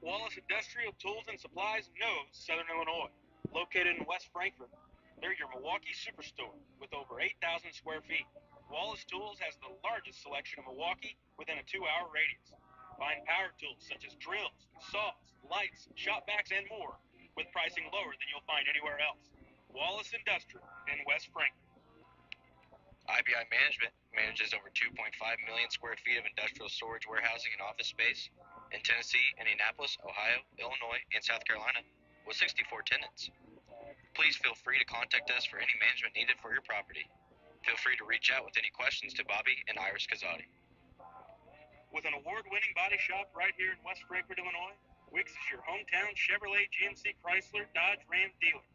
Wallace Industrial Tools and Supplies knows Southern Illinois. Located in West Frankfort, they're your Milwaukee superstore with over 8,000 square feet. Wallace Tools has the largest selection of Milwaukee within a 2-hour radius. Find power tools such as drills, saws, lights, shop vacs, and more with pricing lower than you'll find anywhere else. Wallace Industrial in West Frankfort. IBI Management manages over 2.5 million square feet of industrial storage, warehousing, and office space in Tennessee, Indianapolis, Ohio, Illinois, and South Carolina with 64 tenants. Please feel free to contact us for any management needed for your property. Feel free to reach out with any questions to Bobby and Iris Kazadi. With an award-winning body shop right here in West Frankfort, Illinois, Wicks is your hometown Chevrolet, GMC, Chrysler, Dodge, Ram dealer.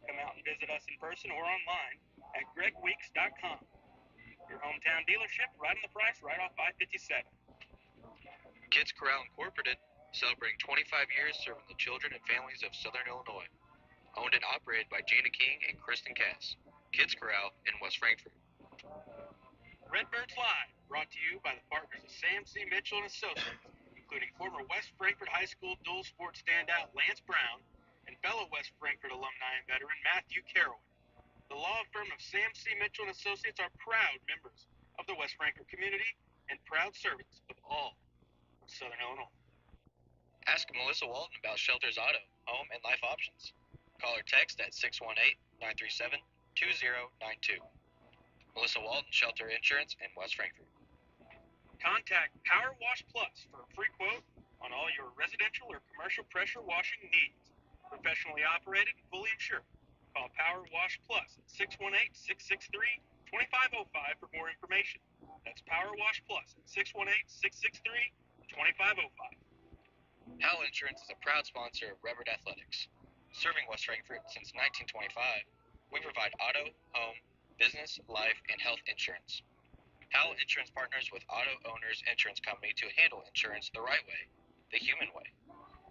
Come out and visit us in person or online at gregweeks.com. Your hometown dealership, right on the price, right off I-57. Kids Corral Incorporated, celebrating 25 years serving the children and families of Southern Illinois. Owned and operated by Gina King and Kristen Cass. Kids Corral in West Frankfort. Redbirds Live, brought to you by the partners of Sam C. Mitchell and Associates, including former West Frankfort High School dual sports standout Lance Brown and fellow West Frankfort alumni and veteran Matthew Carroll. The law firm of Sam C. Mitchell and Associates are proud members of the West Frankfort community and proud servants of all of Southern Illinois. Ask Melissa Walton about Shelter's Auto, Home, and Life Options. Call or text at 618-937-2092. Melissa Walton, Shelter Insurance in West Frankfort. Contact Power Wash Plus for a free quote on all your residential or commercial pressure washing needs. Professionally operated and fully insured. Call Power Wash Plus at 618-663-2505 for more information. That's Power Wash Plus at 618-663-2505. Howell Insurance is a proud sponsor of Redbird Athletics. Serving West Frankfort since 1925, we provide auto, home, business, life, and health insurance. Howell Insurance partners with Auto Owners Insurance Company to handle insurance the right way, the human way.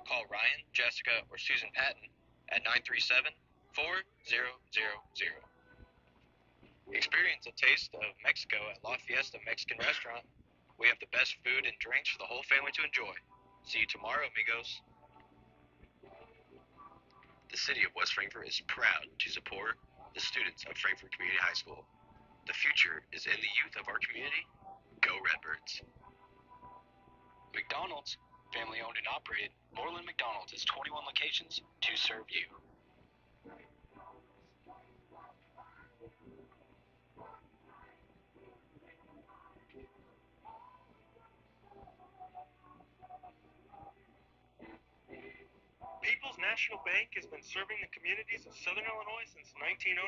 Call Ryan, Jessica, or Susan Patton at 937-4000. Experience a taste of Mexico at La Fiesta Mexican Restaurant. We have the best food and drinks for the whole family to enjoy. See you tomorrow, amigos. The city of West Frankfort is proud to support the students of Frankfort Community High School. The future is in the youth of our community. Go Redbirds. McDonald's, family owned and operated. Moreland McDonald's has 21 locations to serve you. People's National Bank has been serving the communities of Southern Illinois since 1909.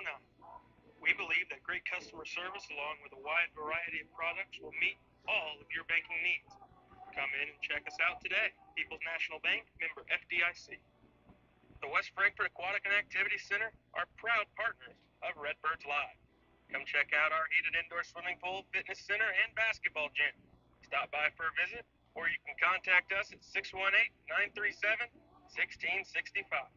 We believe that great customer service along with a wide variety of products will meet all of your banking needs. Come in and check us out today. People's National Bank, member FDIC. The West Frankfort Aquatic and Activity Center are proud partners of Redbirds Live. Come check out our heated indoor swimming pool, fitness center, and basketball gym. Stop by for a visit, or you can contact us at 618-937-1665.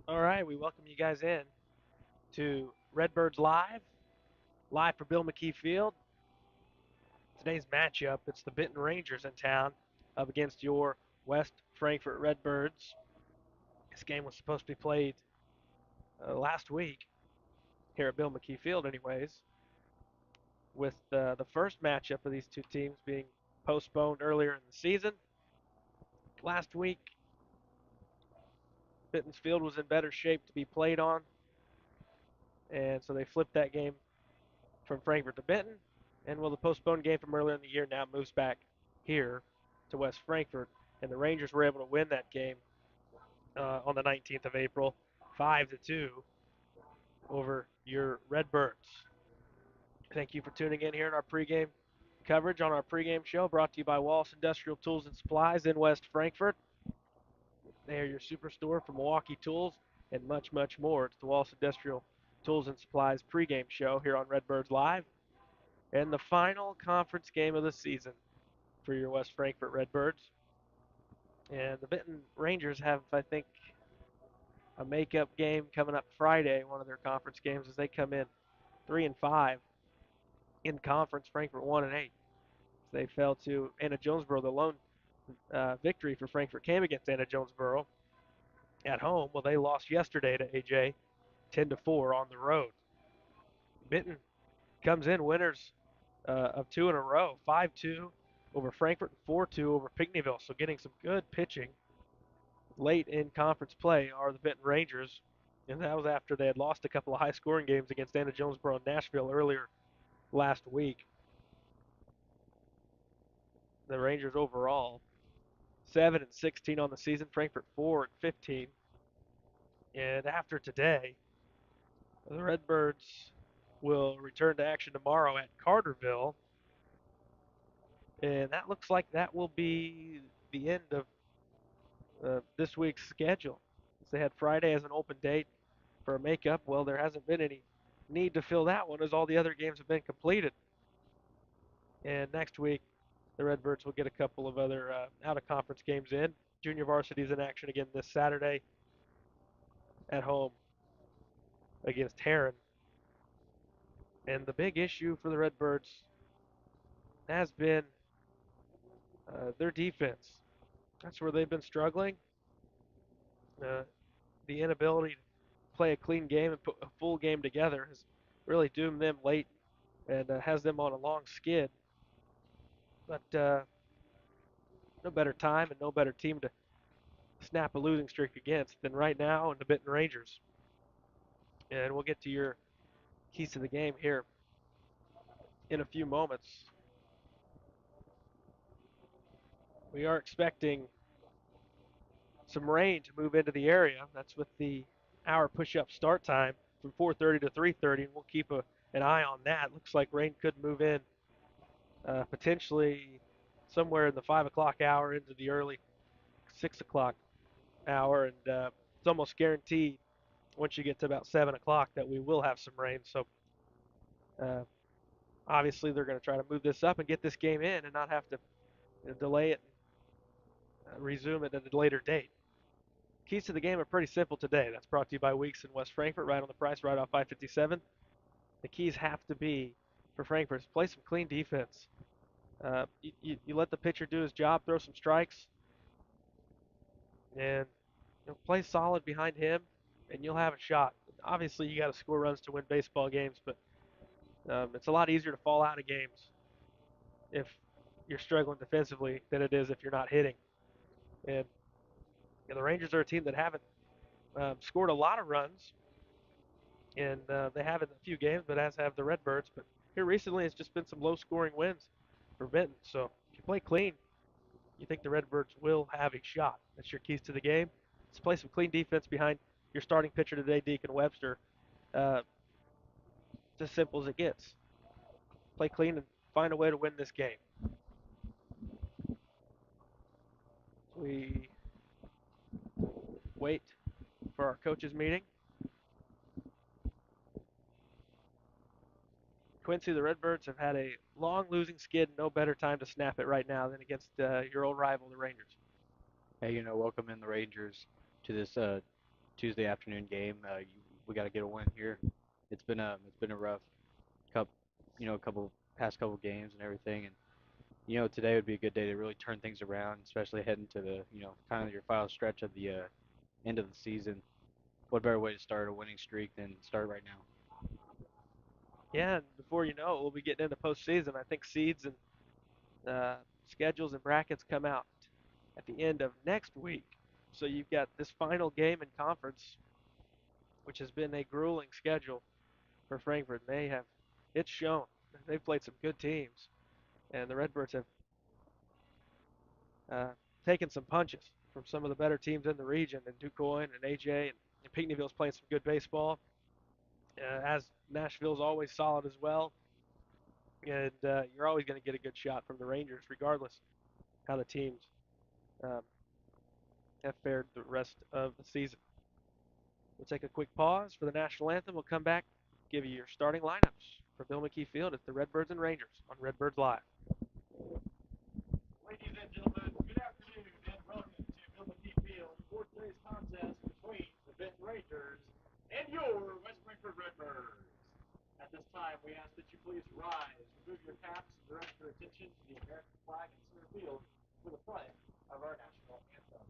All right, we welcome you guys in to Redbirds Live, live for Bill McKee Field. Today's matchup, it's the Benton Rangers in town up against your West Frankfort Redbirds. This game was supposed to be played last week here at Bill McKee Field, anyways, with the first matchup of these two teams being postponed earlier in the season. Last week, Benton's field was in better shape to be played on, and so they flipped that game from Frankfort to Benton. And well, the postponed game from earlier in the year now moves back here to West Frankfort, and the Rangers were able to win that game on the 19th of April, 5-2 over your Redbirds. Thank you for tuning in here in our pregame coverage on our pregame show, brought to you by Wallace Industrial Tools and Supplies in West Frankfort. They are your superstore for Milwaukee tools and much, much more. It's the Wallace Industrial Tools and Supplies pregame show here on Redbirds Live, and the final conference game of the season for your West Frankfort Redbirds. And the Benton Rangers have, I think, a makeup game coming up Friday, one of their conference games, as they come in 3-5 in conference. Frankfort 1-8. They fell to Anna Jonesboro. The lone victory for Frankfort came against Anna Jonesboro at home. Well, they lost yesterday to AJ 10-4 on the road. Benton comes in winners of two in a row, 5-2 over Frankfort and 4-2 over Pinckneyville. So getting some good pitching late in conference play are the Benton Rangers, and that was after they had lost a couple of high-scoring games against Anna Jonesboro and Nashville earlier last week. The Rangers overall 7-16 on the season, Frankfort 4-15, and after today, the Redbirds will return to action tomorrow at Carterville, and that looks like that will be the end of this week's schedule. They had Friday as an open date for a makeup. Well, there hasn't been any need to fill that one as all the other games have been completed. And next week, the Redbirds will get a couple of other out of conference games in. Junior varsity is in action again this Saturday at home against Heron. And the big issue for the Redbirds has been their defense. That's where they've been struggling. Uh, the inability to play a clean game and put a full game together has really doomed them late and has them on a long skid. But no better time and no better team to snap a losing streak against than right now and the Benton Rangers. And we'll get to your keys to the game here in a few moments. We are expecting some rain to move into the area. That's with the hour push-up start time from 4:30 to 3:30, and we'll keep an eye on that. Looks like rain could move in potentially somewhere in the 5 o'clock hour into the early 6 o'clock hour, and it's almost guaranteed once you get to about 7 o'clock that we will have some rain. So uh, obviously they're going to try to move this up and get this game in and not have to delay it and resume it at a later date. Keys to the game are pretty simple today. That's brought to you by Weeks in West Frankfort, right on the price, right off 557. The keys have to be for Frankfort is play some clean defense. You let the pitcher do his job, throw some strikes, and play solid behind him, and you'll have a shot. Obviously, you got to score runs to win baseball games, but it's a lot easier to fall out of games if you're struggling defensively than it is if you're not hitting. And the Rangers are a team that haven't scored a lot of runs, and they have in a few games, but as have the Redbirds. But here recently, it's just been some low-scoring wins for Benton. So if you play clean, you think the Redbirds will have a shot. That's your keys to the game. Let's play some clean defense behind your starting pitcher today, Deacon Webster. Uh, it's as simple as it gets. Play clean and find a way to win this game. We wait for our coaches meeting. Quincy, the Redbirds have had a long losing skid. No better time to snap it right now than against your old rival, the Rangers. Hey, welcome in the Rangers to this Tuesday afternoon game. We got to get a win here. It's been a rough couple, couple past couple games and everything, and today would be a good day to really turn things around, especially heading to the kind of your final stretch of the end of the season. What better way to start a winning streak than start right now? Yeah, and before you know it, we'll be getting into postseason. I think seeds and uh, schedules and brackets come out at the end of next week. So you've got this final game in conference, which has been a grueling schedule for Frankfurt. It's shown. They've played some good teams, and the Redbirds have uh, taken some punches from some of the better teams in the region, and DuQuoin and AJ and Pinckneyville's playing some good baseball. As Nashville's always solid as well, and you're always going to get a good shot from the Rangers, regardless how the teams um, have fared the rest of the season. We'll take a quick pause for the national anthem. We'll come back, give you your starting lineups for Bill McKee Field. It's the Redbirds and Rangers on Redbirds Live. Ladies and gentlemen, good afternoon and welcome to Bill McKee Field for today's contest between the Benton Rangers and your West Frankfort Redbirds. At this time, we ask that you please rise, remove your caps, and direct your attention to the American flag in center field for the playing of our national anthem.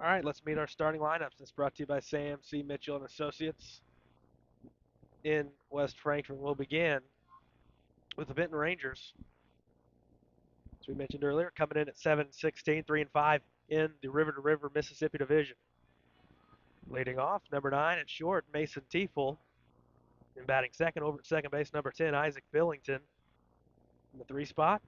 All right, let's meet our starting lineups. It's brought to you by Sam C. Mitchell and Associates in West Frankfort. We'll begin with the Benton Rangers, as we mentioned earlier, coming in at 7-16, 3-5 in the River to River Mississippi Division. Leading off, number 9 at short, Mason Tiefel. And batting second over at second base, number 10, Isaac Billington. In the 3 spot,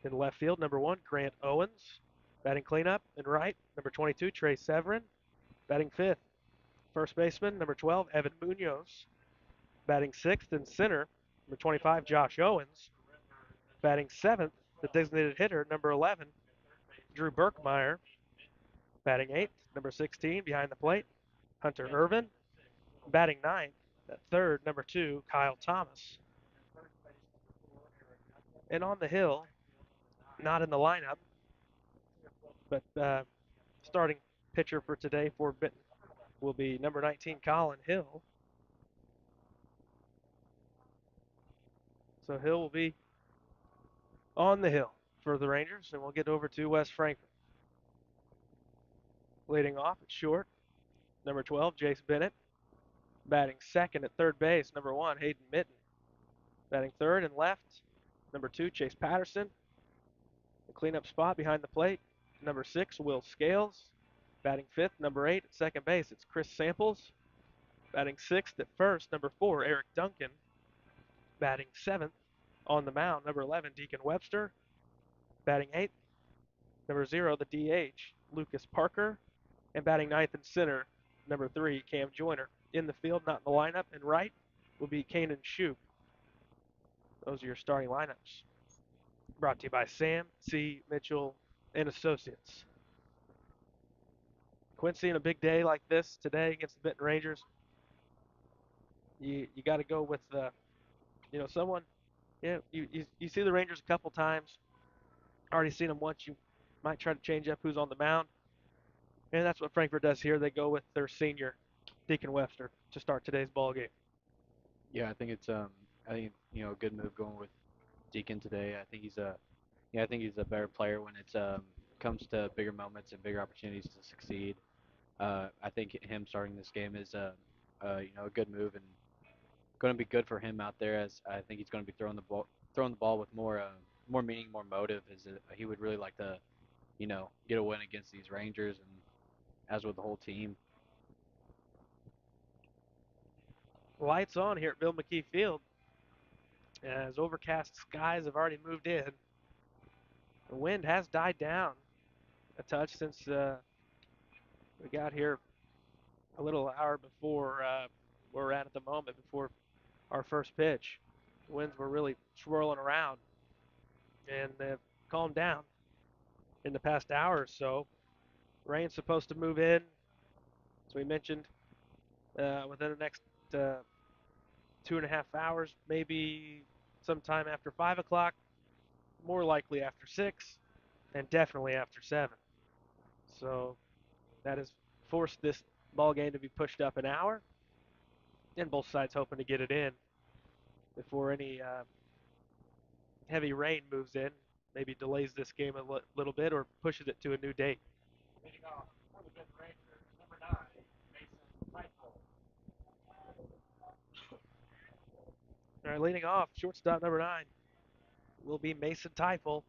in left field, number 1, Grant Owens. Batting cleanup in right, number 22, Trey Severin. Batting fifth, first baseman, number 12, Evan Munoz. Batting sixth in center, number 25, Josh Owens. Batting seventh, the designated hitter, number 11, Drew Berkmeyer. Batting eighth, number 16, behind the plate, Hunter Irvin. Batting ninth, at third, number 2, Kyle Thomas. And on the hill, not in the lineup, but starting pitcher for today for Benton will be number 19, Colin Hill. So Hill will be on the hill for the Rangers, and we'll get over to West Frankfort. Leading off at short, number 12, Jace Bennett. Batting second at third base, number 1, Hayden Mitten. Batting third and left, number 2, Chase Patterson. The cleanup spot behind the plate, number 6, Will Scales. Batting fifth, number 8 at second base, it's Chris Samples. Batting sixth at first, number 4, Eric Duncan. Batting seventh on the mound, number 11, Deacon Webster. Batting eighth, number 0, the DH, Lucas Parker. And batting ninth in center, number 3, Cam Joyner. In the field, not in the lineup, and right will be Kanan Shoup. Those are your starting lineups. Brought to you by Sam C. Mitchell and Associates. Quincy, in a big day like this today against the Benton Rangers, you got to go with someone. Yeah, you see the Rangers a couple times. Already seen them once. You might try to change up who's on the mound, and that's what Frankfurt does here. They go with their senior, Deacon Webster, to start today's ball game. Yeah, I think a good move going with Deacon today. I think he's a better player when it's comes to bigger moments and bigger opportunities to succeed. I think him starting this game is a good move and going to be good for him out there, as I think he's going to be throwing the ball with more meaning, more motive. He would really like to get a win against these Rangers, and as with the whole team. Lights on here at Bill McKee Field, as overcast skies have already moved in. The wind has died down a touch since we got here a little hour before where we're at the moment, before our first pitch. The winds were really swirling around, and they've calmed down in the past hour or so. Rain's supposed to move in, as we mentioned, within the next 2.5 hours, maybe sometime after 5 o'clock, more likely after 6, and definitely after 7. So that has forced this ball game to be pushed up an hour, and both sides hoping to get it in before any heavy rain moves in, maybe delays this game a little bit or pushes it to a new date. All right, leading off, shortstop number 9 will be Mason Teifel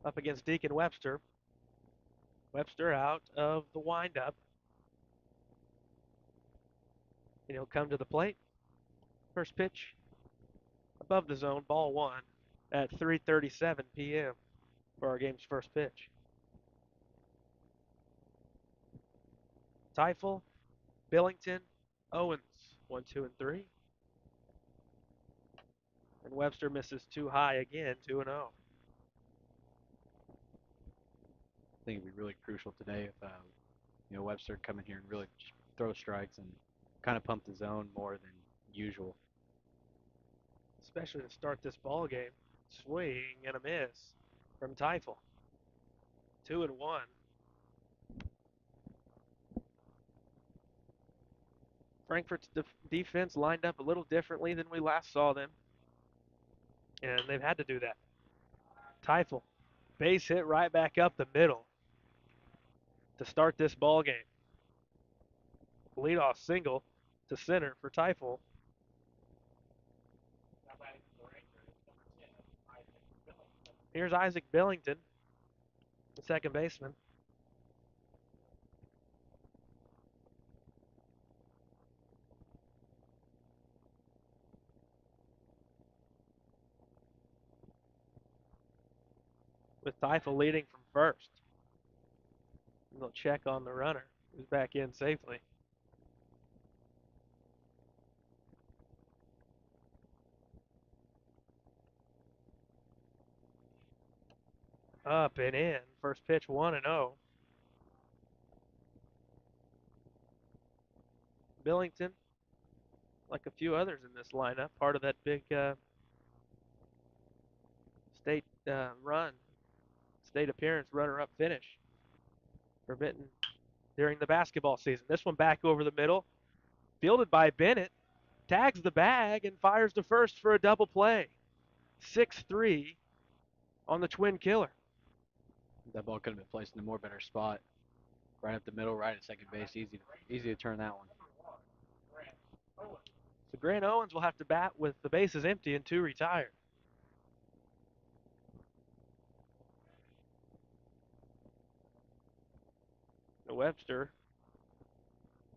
up against Deacon Webster. Webster out of the windup, and he'll come to the plate. First pitch above the zone, ball 1 at 3:37 p.m. for our game's first pitch. Teifel, Billington, Owens, 1, 2, and 3. And Webster misses too high again, 2-0. I think it'd be really crucial today if Webster come in here and really just throw strikes and kind of pump the zone more than usual. Especially to start this ball game. Swing and a miss from Teifel. 2-1. Frankfurt's defense lined up a little differently than we last saw them, and they've had to do that. Teifel, base hit right back up the middle to start this ball game. Leadoff single to center for Teifel. Here's Isaac Billington, the second baseman. With Teifel leading from first. They'll check on the runner, who's back in safely. Up and in. First pitch 1-0. Billington, like a few others in this lineup, part of that big state state appearance, runner-up finish for Benton during the basketball season. This one back over the middle, fielded by Bennett, tags the bag and fires to first for a double play. 6-3 on the twin killer. That ball could have been placed in a more better spot, right up the middle, right at second base. Easy to turn that one. So Grant Owens will have to bat with the bases empty and 2 retired. Webster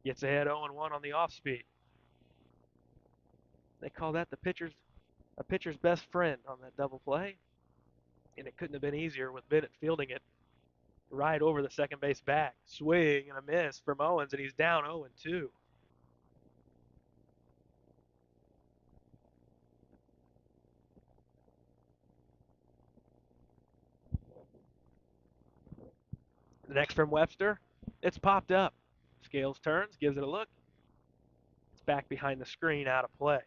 gets ahead 0-1 on the off speed. They call that a pitcher's best friend on that double play, and it couldn't have been easier with Bennett fielding it right over the second base back. Swing and a miss from Owens, and he's down 0-2. The next from Webster, it's popped up. Scales turns, gives it a look. It's back behind the screen, out of play.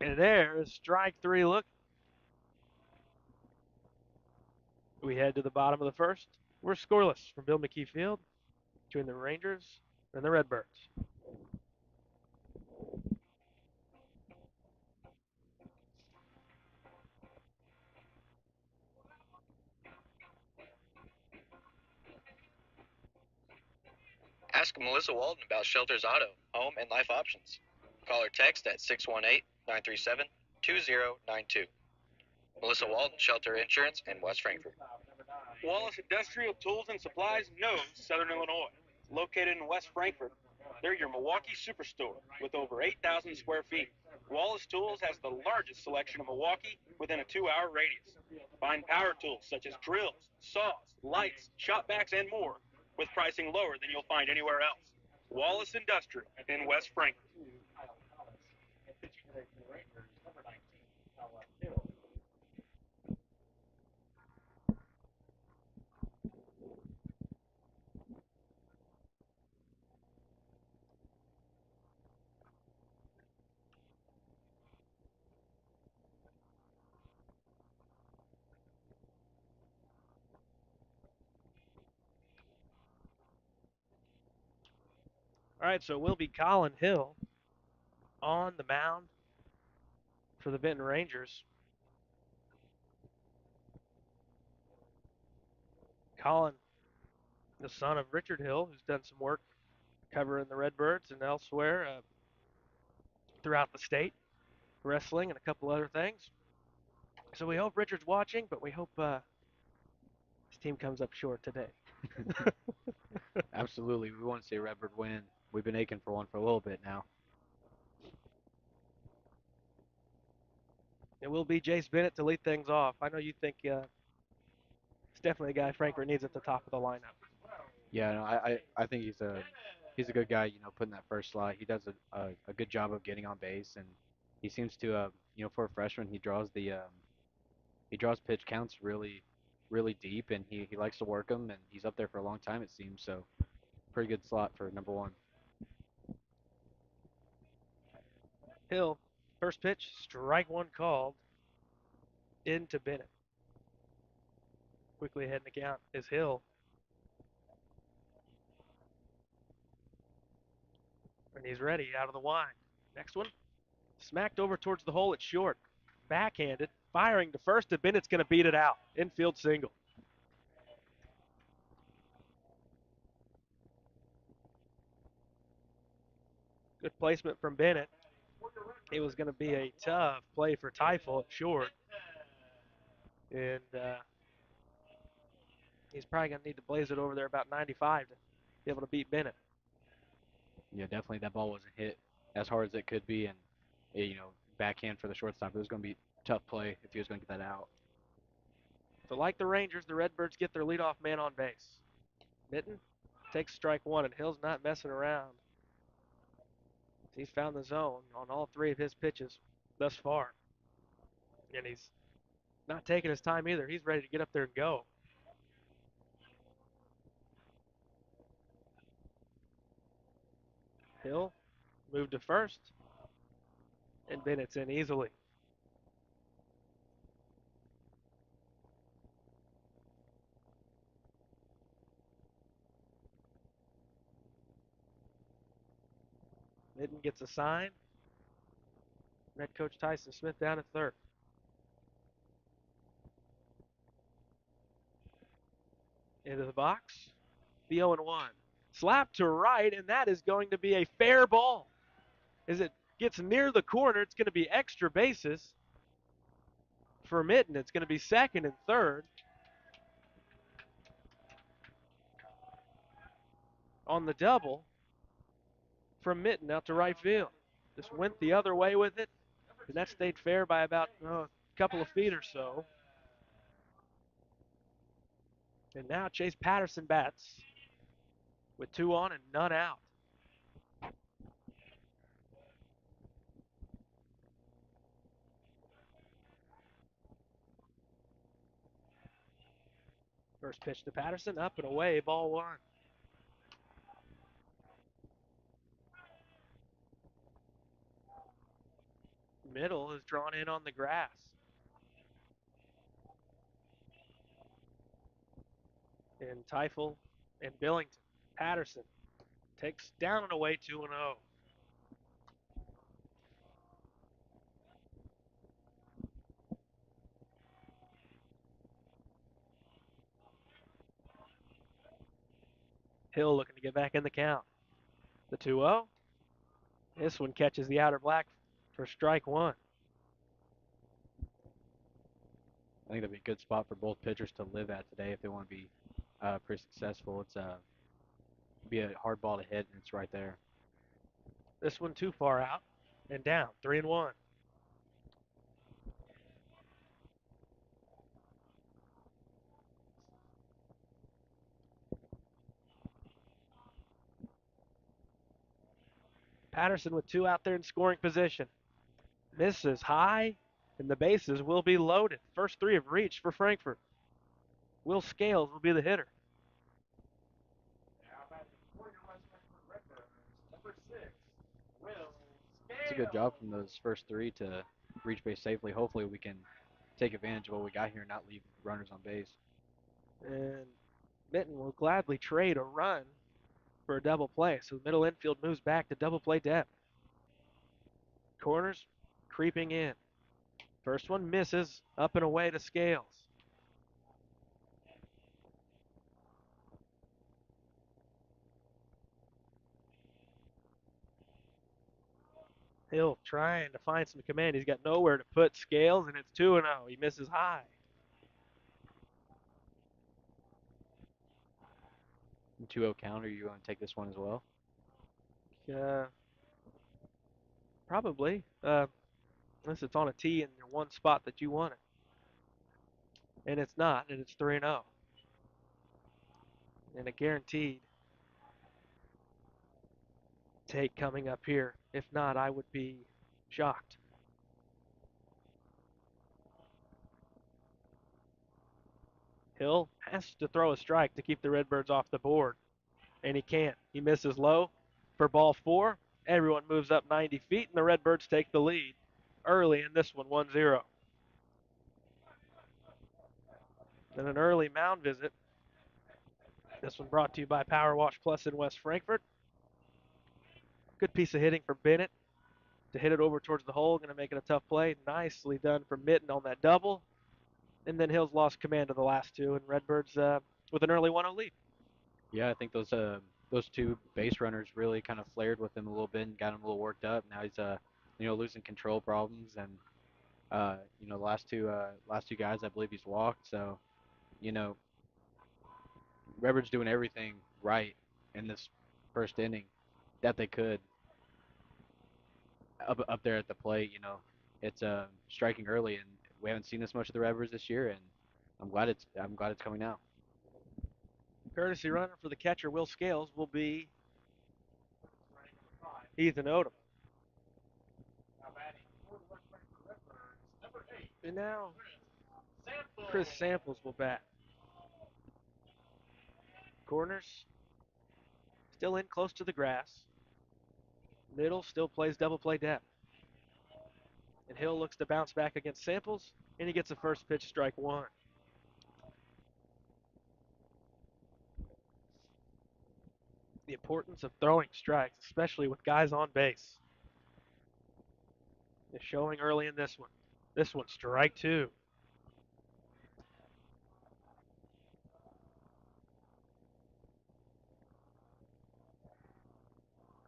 And there's strike three look. We head to the bottom of the first. We're scoreless from Bill McKee Field between the Rangers and the Redbirds. Ask Melissa Walden about Shelter's Auto, Home, and Life options. Call or text at 618-937-2092. Melissa Walden, Shelter Insurance in West Frankfort. Wallace Industrial Tools and Supplies knows Southern Illinois. Located in West Frankfort, they're your Milwaukee superstore with over 8,000 square feet. Wallace Tools has the largest selection of Milwaukee within a 2-hour radius. Find power tools such as drills, saws, lights, shop vacs, and more with pricing lower than you'll find anywhere else. Wallace Industrial in West Frankfort. All right, so it will be Colin Hill on the mound for the Benton Rangers. Colin, the son of Richard Hill, who's done some work covering the Redbirds and elsewhere throughout the state, wrestling and a couple other things. So we hope Richard's watching, but we hope his team comes up short today. Absolutely, we want to see a Redbird win. We've been aching for one for a little bit now. It will be Jace Bennett to lead things off. I know you think it's definitely a guy Frankfurt needs at the top of the lineup. Yeah, no, I think he's a good guy. Putting that first slot, he does a good job of getting on base, and he seems to for a freshman, he draws pitch counts really deep, and he likes to work them, and he's up there for a long time it seems. So pretty good slot for number one. Hill, first pitch, strike one called into Bennett. Quickly ahead in the count is Hill. And he's ready out of the wind. Next one, smacked over towards the hole at short. Backhanded, firing to first, and Bennett's going to beat it out. Infield single. Good placement from Bennett. It was going to be a tough play for Teifel at short. And he's probably going to need to blaze it over there about 95 to be able to beat Bennett. Yeah, definitely that ball wasn't hit as hard as it could be, and backhand for the shortstop. It was going to be a tough play if he was going to get that out. So like the Rangers, the Redbirds get their leadoff man on base. Mitten takes strike one, and Hill's not messing around. He's found the zone on all three of his pitches thus far. And he's not taking his time either. He's ready to get up there and go. Hill moved to first, and Bennett's in easily. Mitten gets a sign. Red coach Tyson Smith down at third. Into the box. The 0-1. Slap to right, and that is going to be a fair ball. As it gets near the corner, it's going to be extra bases for Mitten. It's going to be second and third. On the double from Mitten out to right field. Just went the other way with it, and that stayed fair by about a couple of feet or so. And now Chase Patterson bats with 2 on and none out. First pitch to Patterson, up and away, ball 1. Middle is drawn in on the grass. And Teifel and Billington. Patterson takes down and away 2-0. Hill looking to get back in the count. The 2-0. This one catches the outer black for strike 1. I think that'd be a good spot for both pitchers to live at today if they want to be pretty successful. It's be a hard ball to hit, and it's right there. This one too far out and down, 3-1. Patterson with 2 out there in scoring position. Misses high, and the bases will be loaded. First 3 have reached for Frankfurt. Will Scales will be the hitter. It's a good job from those first 3 to reach base safely. Hopefully, we can take advantage of what we got here and not leave runners on base. And Mitten will gladly trade a run for a double play. So the middle infield moves back to double play depth. Corners creeping in. First one misses, up and away to Scales. Hill trying to find some command. He's got nowhere to put Scales, and it's 2-0. He misses high. 2-0 counter. You want to take this one as well? Probably. Unless it's on a tee in your one spot that you want it. And it's not, and it's 3-0. And a guaranteed take coming up here. If not, I would be shocked. Hill has to throw a strike to keep the Redbirds off the board, and he can't. He misses low for ball 4. Everyone moves up 90 feet, and the Redbirds take the lead early in this one, 1-0. And an early mound visit. This one brought to you by Power Wash Plus in West Frankfort. Good piece of hitting for Bennett to hit it over towards the hole. Going to make it a tough play. Nicely done from Mitten on that double. And then Hill's lost command of the last 2, and Redbirds with an early 1-0 lead. Yeah, I think those 2 base runners really kind of flared with him a little bit and got him a little worked up. Now he's losing control problems, and the last two guys I believe he's walked. So you know Redbirds doing everything right in this first inning that they could up there at the plate. It's striking early, and we haven't seen this much of the Redbirds this year, and I'm glad it's coming out. Courtesy runner for the catcher, Will Scales, will be Ethan Odom. And now Chris Samples will bat. Corners still in close to the grass. Middle still plays double play depth. And Hill looks to bounce back against Samples, and he gets a first pitch strike 1. The importance of throwing strikes, especially with guys on base, is showing early in this one. This one's strike 2.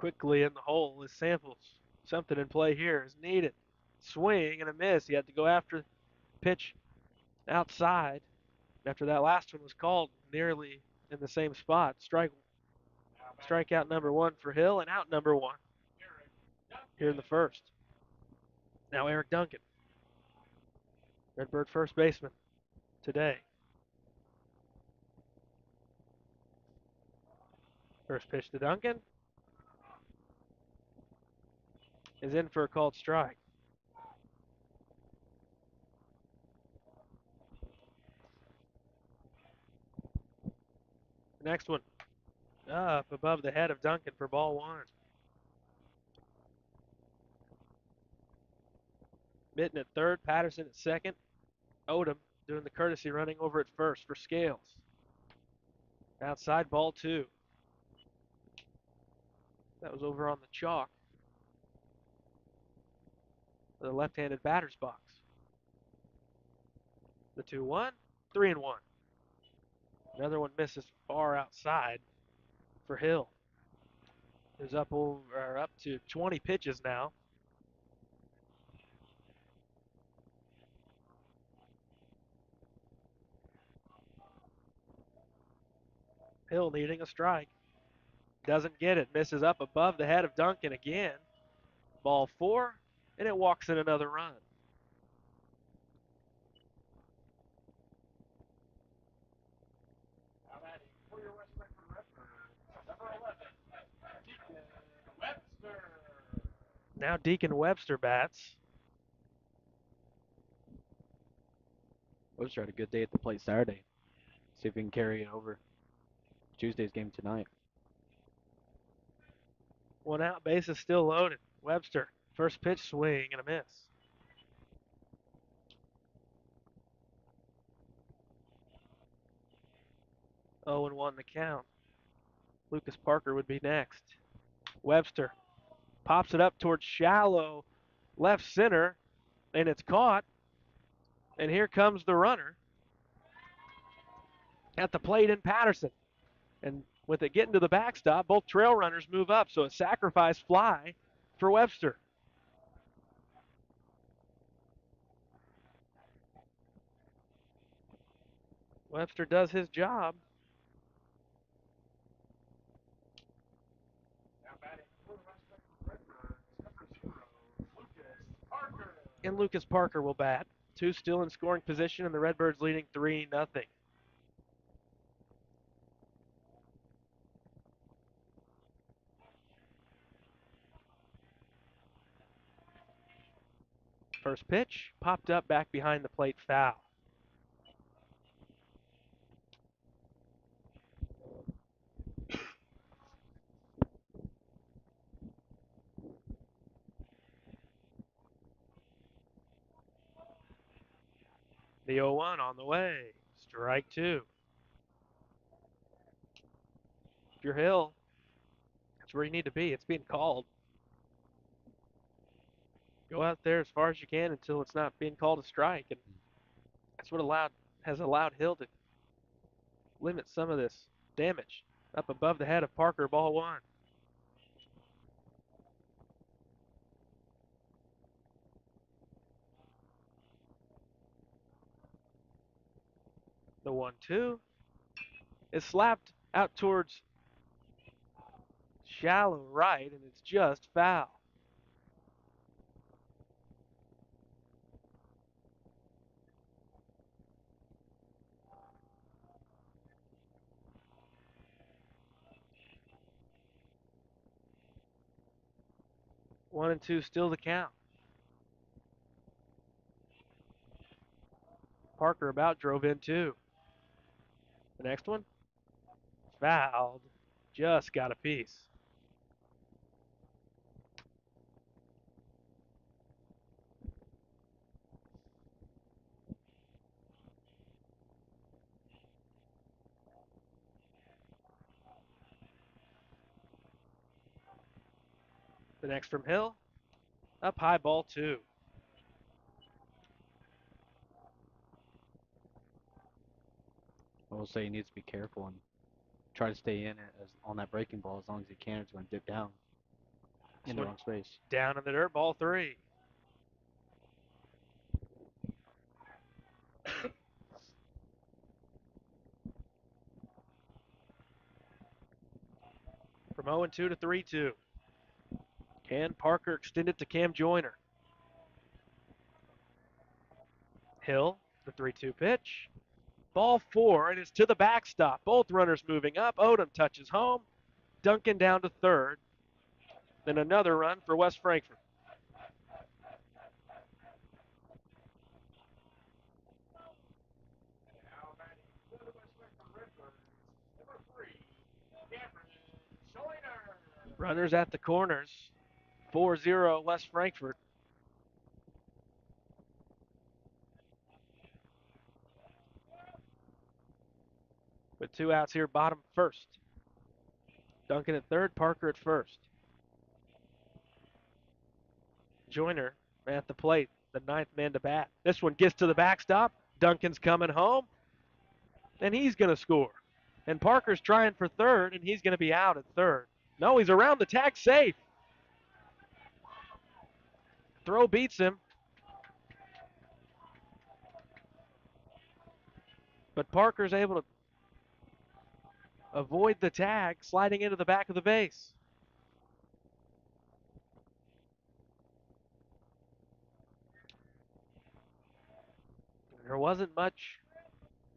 Quickly in the hole is Samples. Something in play here is needed. Swing and a miss. He had to go after the pitch outside after that last one was called nearly in the same spot. Strikeout number one for Hill and out number one here in the first. Now Eric Duncan, Redbird first baseman today. First pitch to Duncan is in for a called strike. The next one up above the head of Duncan for ball one. Mitten at third, Patterson at second. Odom doing the courtesy running over at first for Scales. Outside ball two. That was over on the chalk. The left-handed batter's box. The 2-1, 3-1. Another one misses far outside for Hill. Who's up to 20 pitches now. Hill needing a strike. Doesn't get it. Misses up above the head of Duncan again. Ball four, and it walks in another run. Now Deacon Webster bats. Webster had a good day at the plate Saturday. See if we can carry it over Tuesday's game tonight. One out, base is still loaded. Webster, first pitch swing and a miss. 0-1 the count. Lucas Parker would be next. Webster pops it up towards shallow left center, and it's caught. And here comes the runner at the plate in Patterson. And with it getting to the backstop, both trail runners move up, so a sacrifice fly for Webster. Webster does his job. And Lucas Parker will bat. Two still in scoring position, and the Redbirds leading 3-0. First pitch, popped up back behind the plate, foul. The 0-1 on the way. Strike two. If you're Hill, that's where you need to be. It's being called. Go out there as far as you can until it's not being called a strike, and that's what has allowed Hill to limit some of this damage. Up above the head of Parker, ball one. The 1-2 is slapped out towards shallow right, and it's just foul. One and two still the count. Parker about drove in too. The next one, fouled. Just got a piece. The next from Hill, up high, ball two. I will say he needs to be careful and try to stay in it on that breaking ball as long as he can. It's going to dip down. In This the one wrong space. down in the dirt, ball 3. From 0-2 to 3-2. Can Parker extend it to Cam Joyner? Hill, the 3-2 pitch. Ball 4, and it's to the backstop. Both runners moving up. Odom touches home. Duncan down to third. Then another run for West Frankfort. Runners at the corners. 4-0 West Frankfort. With 2 outs here, bottom first. Duncan at third, Parker at first. Joyner at the plate, the 9th man to bat. This one gets to the backstop. Duncan's coming home, and he's going to score. And Parker's trying for third, and he's going to be out at third. No, he's around the tag, safe. Throw beats him. But Parker's able to avoid the tag, sliding into the back of the base. There wasn't much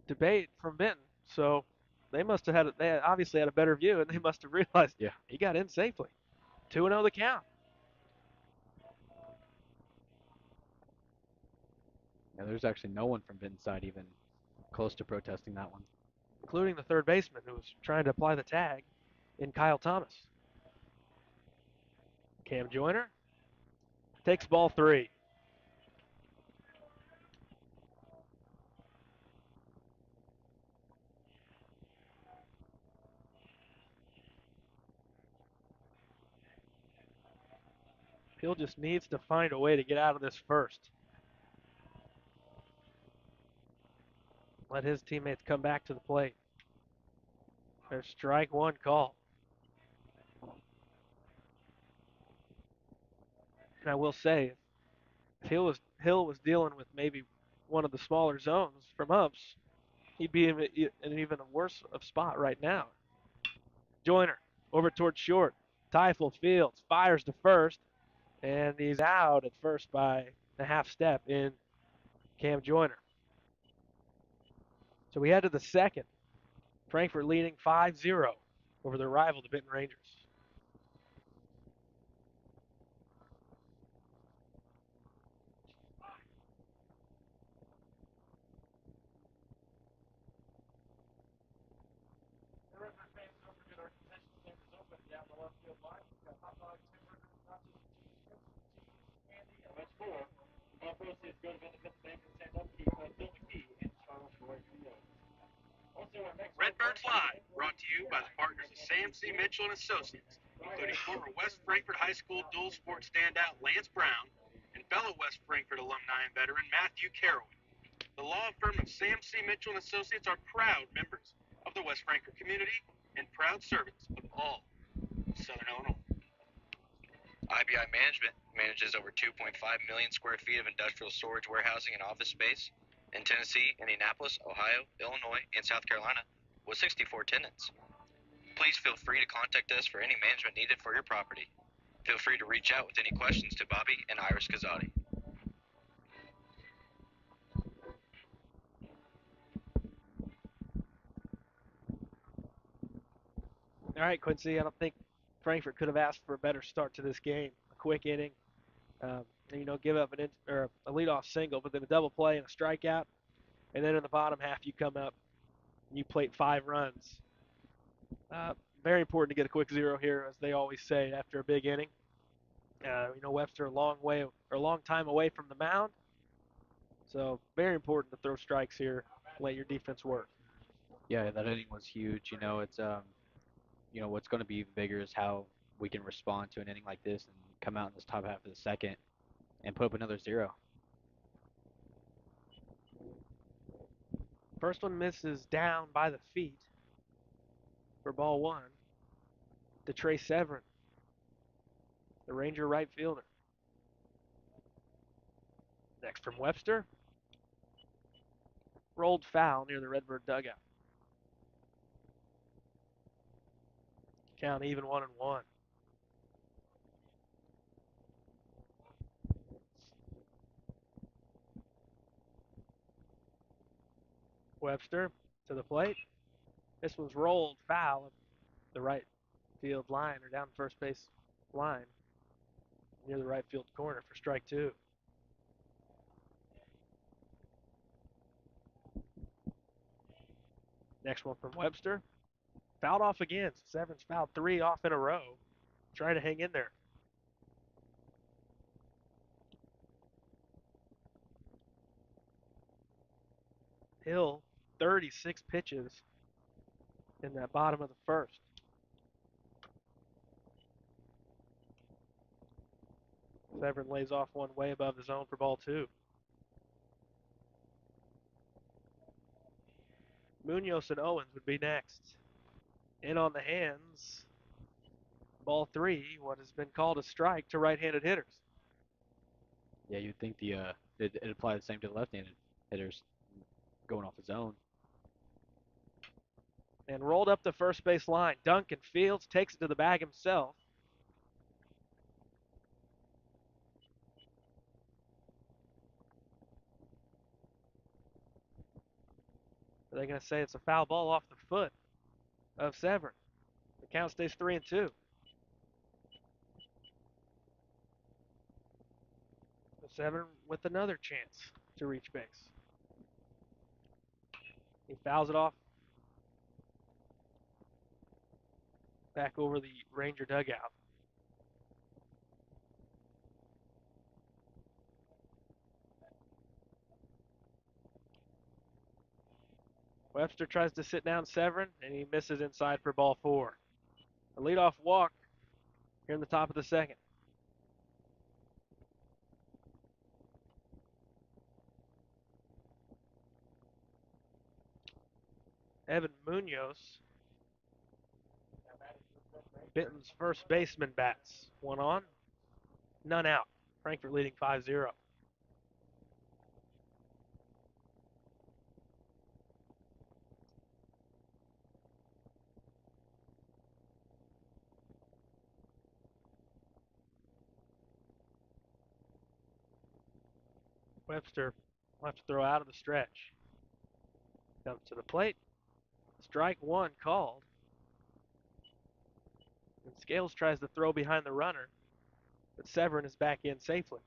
debate from Benton, so they must have they obviously had a better view, and they must have realized Yeah. he got in safely. 2-0 the count. Yeah, there's actually no one from Benton's side even close to protesting that one. Including the third baseman who was trying to apply the tag in Kyle Thomas. Cam Joyner takes ball 3. Hill just needs to find a way to get out of this first. Let his teammates come back to the plate. There's strike 1 call. And I will say, if Hill was dealing with maybe one of the smaller zones from umps, he'd be in an even worse of spot right now. Joyner over towards short. Teifel fields, fires to first, and he's out at first by a half step in Cam Joyner. So we head to the second. Frankfurt leading 5-0 over their rival, the Benton Rangers. Redbirds Live, brought to you by the partners of Sam C. Mitchell and Associates, including former West Frankfort High School dual sport standout Lance Brown and fellow West Frankfort alumni and veteran Matthew Carroll. The law firm of Sam C. Mitchell and Associates are proud members of the West Frankfort community and proud servants of all of Southern Illinois. IBI Management manages over 2.5 million square feet of industrial storage, warehousing, and office space in Tennessee, Indianapolis, Ohio, Illinois, and South Carolina with 64 tenants. Please feel free to contact us for any management needed for your property. Feel free to reach out with any questions to Bobby and Iris Kazadi. All right, Quincy, I don't think Frankfurt could have asked for a better start to this game. A quick inning, give up or a leadoff single, but then a double play and a strikeout. And then in the bottom half, you come up and you plate 5 runs. Very important to get a quick 0 here, as they always say after a big inning. Webster a long time away from the mound, so very important to throw strikes here, let your defense work. Yeah, that inning was huge. What's going to be even bigger is how we can respond to an inning like this and come out in this top half of the second and put up another 0. First one misses down by the feet for ball 1 to Trey Severin. the Ranger right fielder. Next from Webster. Rolled foul near the Redbird dugout. Count even 1-1. Webster to the plate. This one's rolled foul at the right field line or down the first base line near the right field corner for strike two. Next one from Webster. Fouled off again. Severn's fouled 3 off in a row. Trying to hang in there. Hill, 36 pitches in that bottom of the first. Severn lays off one way above the zone for ball 2. Munoz and Owens would be next. In on the hands. Ball 3, what has been called a strike to right-handed hitters. Yeah, you'd think it apply the same to the left-handed hitters going off his own. And rolled up the first base line. Duncan Fields takes it to the bag himself. Are they going to say it's a foul ball off the foot of Severn? The count stays 3-2. Severn with another chance to reach base. He fouls it off back over the Ranger dugout. Webster tries to sit down Severn, and he misses inside for ball 4. A leadoff walk here in the top of the second. Evan Munoz, Benton's first baseman, bats. One on, none out. Frankfurt leading 5-0. Webster will have to throw out of the stretch. Comes to the plate. Strike 1 called. And Scales tries to throw behind the runner, but Severn is back in safely.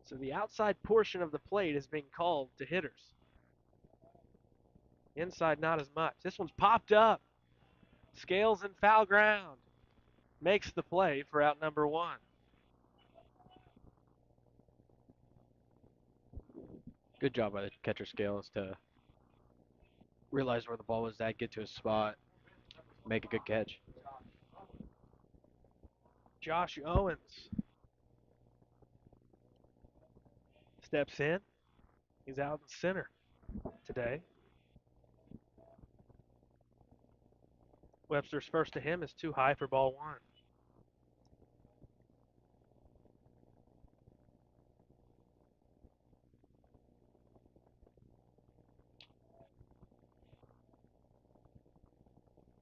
So the outside portion of the plate is being called to hitters. Inside, not as much. This one's popped up. Scales in foul ground. Makes the play for out number 1. Good job by the catcher Scales to realize where the ball was at, get to his spot, make a good catch. Josh Owens steps in. He's out in center today. Webster's first to him is too high for ball 1.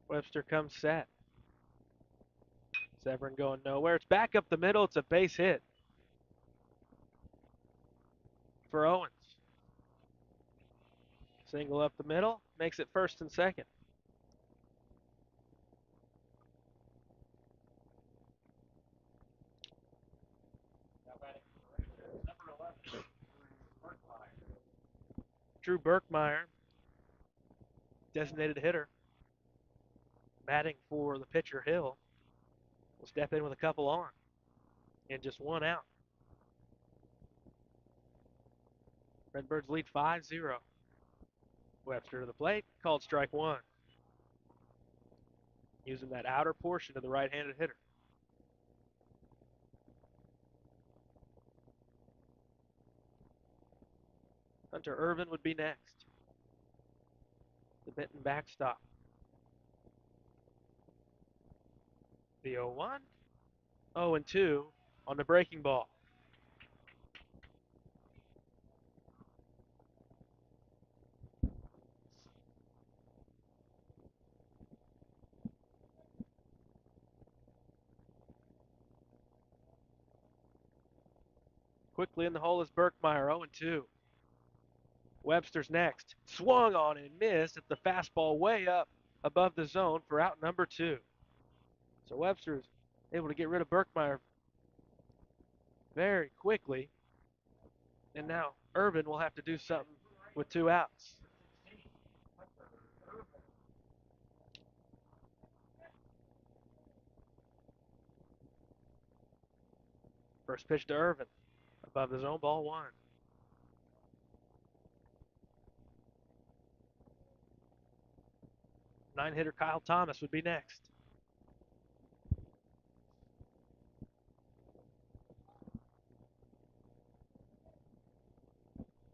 Webster comes set. Severn going nowhere. It's back up the middle. It's a base hit for Owens. Single up the middle. Makes it first and second. Drew Burkmeyer, designated hitter, batting for the pitcher Hill, will step in with a couple on and just one out. Redbirds lead 5-0. Webster to the plate, called strike 1. Using that outer portion of the right-handed hitter. Hunter Irvin would be next. The Benton backstop. The 0-1. 0-2 on the breaking ball. Quickly in the hole is Berkmeyer, 0-2. Webster's next. Swung on and missed at the fastball way up above the zone for out number 2. So Webster's able to get rid of Berkmeyer very quickly. And now Irvin will have to do something with 2 outs. First pitch to Irvin. Above the zone, ball 1. 9-hitter Kyle Thomas would be next.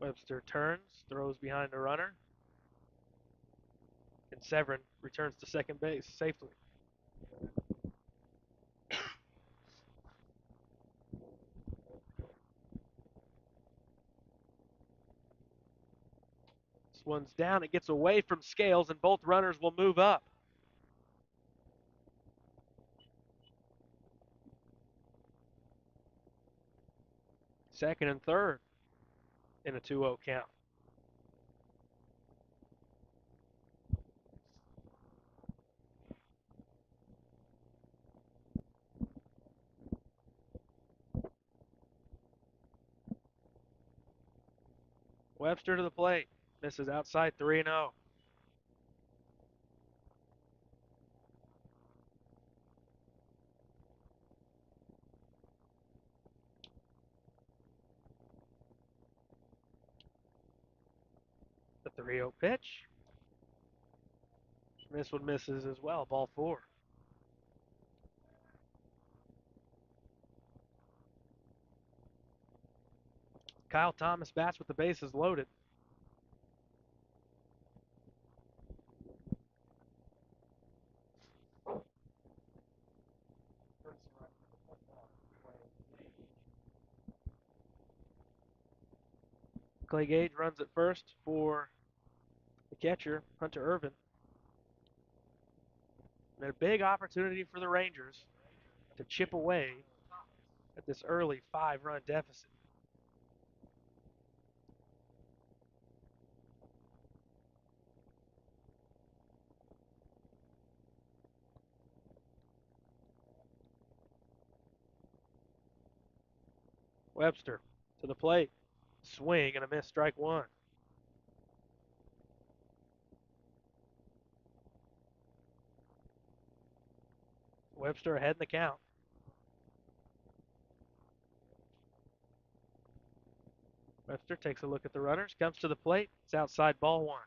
Webster turns, throws behind the runner, and Severin returns to second base safely. This one's down. It gets away from Scales, and both runners will move up. Second and third in a 2-0 count. Webster to the plate. Misses outside 3-0. The 3-0 pitch. This one misses as well. Ball 4. Kyle Thomas bats with the bases loaded. Clay Gage runs at first for the catcher, Hunter Irvin. And a big opportunity for the Rangers to chip away at this early 5-run deficit. Webster to the plate. Swing and a miss, strike 1. Webster ahead in the count. Webster takes a look at the runners, comes to the plate. It's outside, ball 1.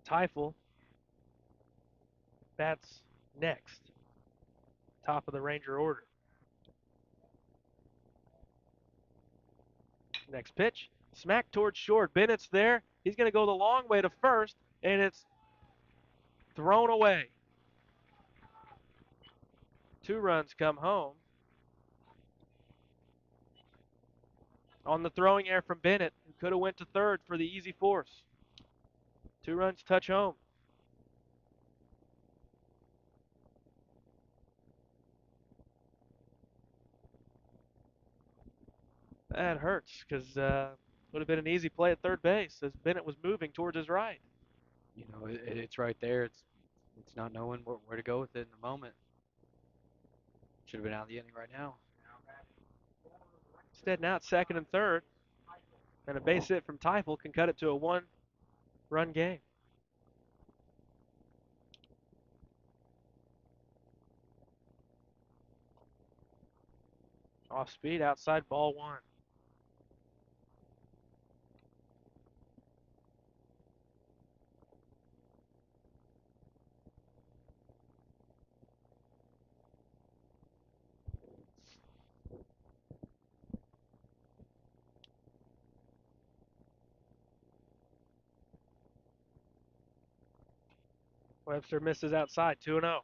Teifel bats next, top of the Ranger order. Next pitch, smack towards short. Bennett's there. He's going to go the long way to first, and it's thrown away. 2 runs come home on the throwing error from Bennett, who could have went to third for the easy force. 2 runs touch home. That hurts because would have been an easy play at third base as Bennett was moving towards his right. It's right there. It's not knowing where to go with it in the moment. Should have been out of the inning right now. Instead, now it's second and third, and a base hit from Teifel can cut it to a 1-run game. Off speed, outside, ball 1. Webster misses outside, 2-0.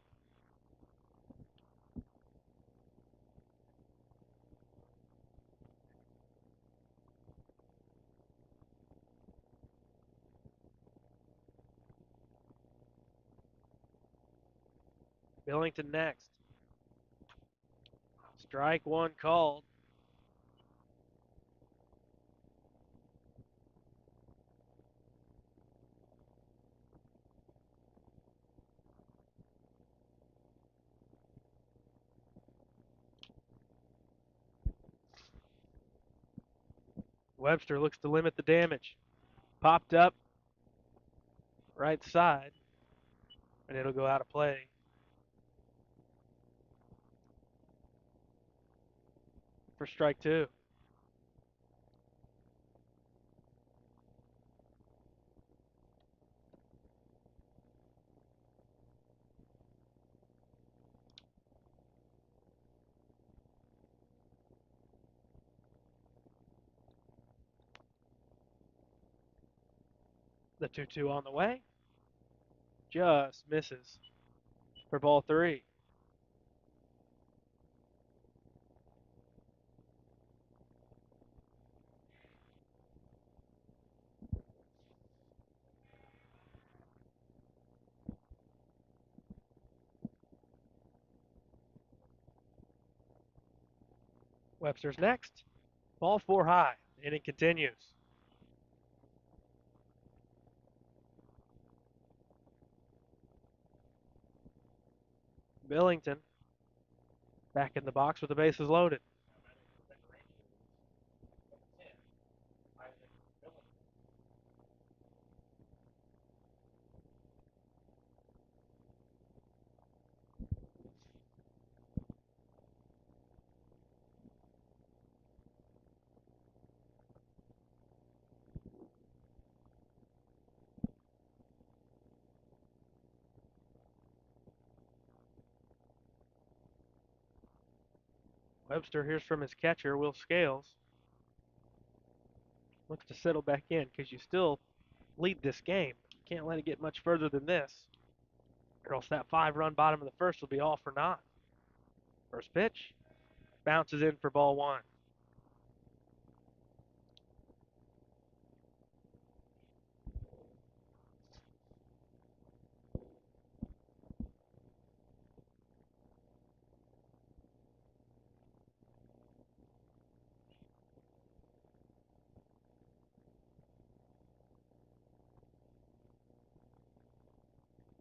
Billington next. Strike one called. Webster looks to limit the damage. Popped up, right side, and it'll go out of play. For strike two. The 2-2 on the way. Just misses for ball three. Webster's next. Ball four high. Inning continues. Billington back in the box with the bases loaded. Webster hears from his catcher, Will Scales. Looks to settle back in because you still lead this game. You can't let it get much further than this, or else that 5-run bottom of the first will be all for naught. First pitch bounces in for ball one.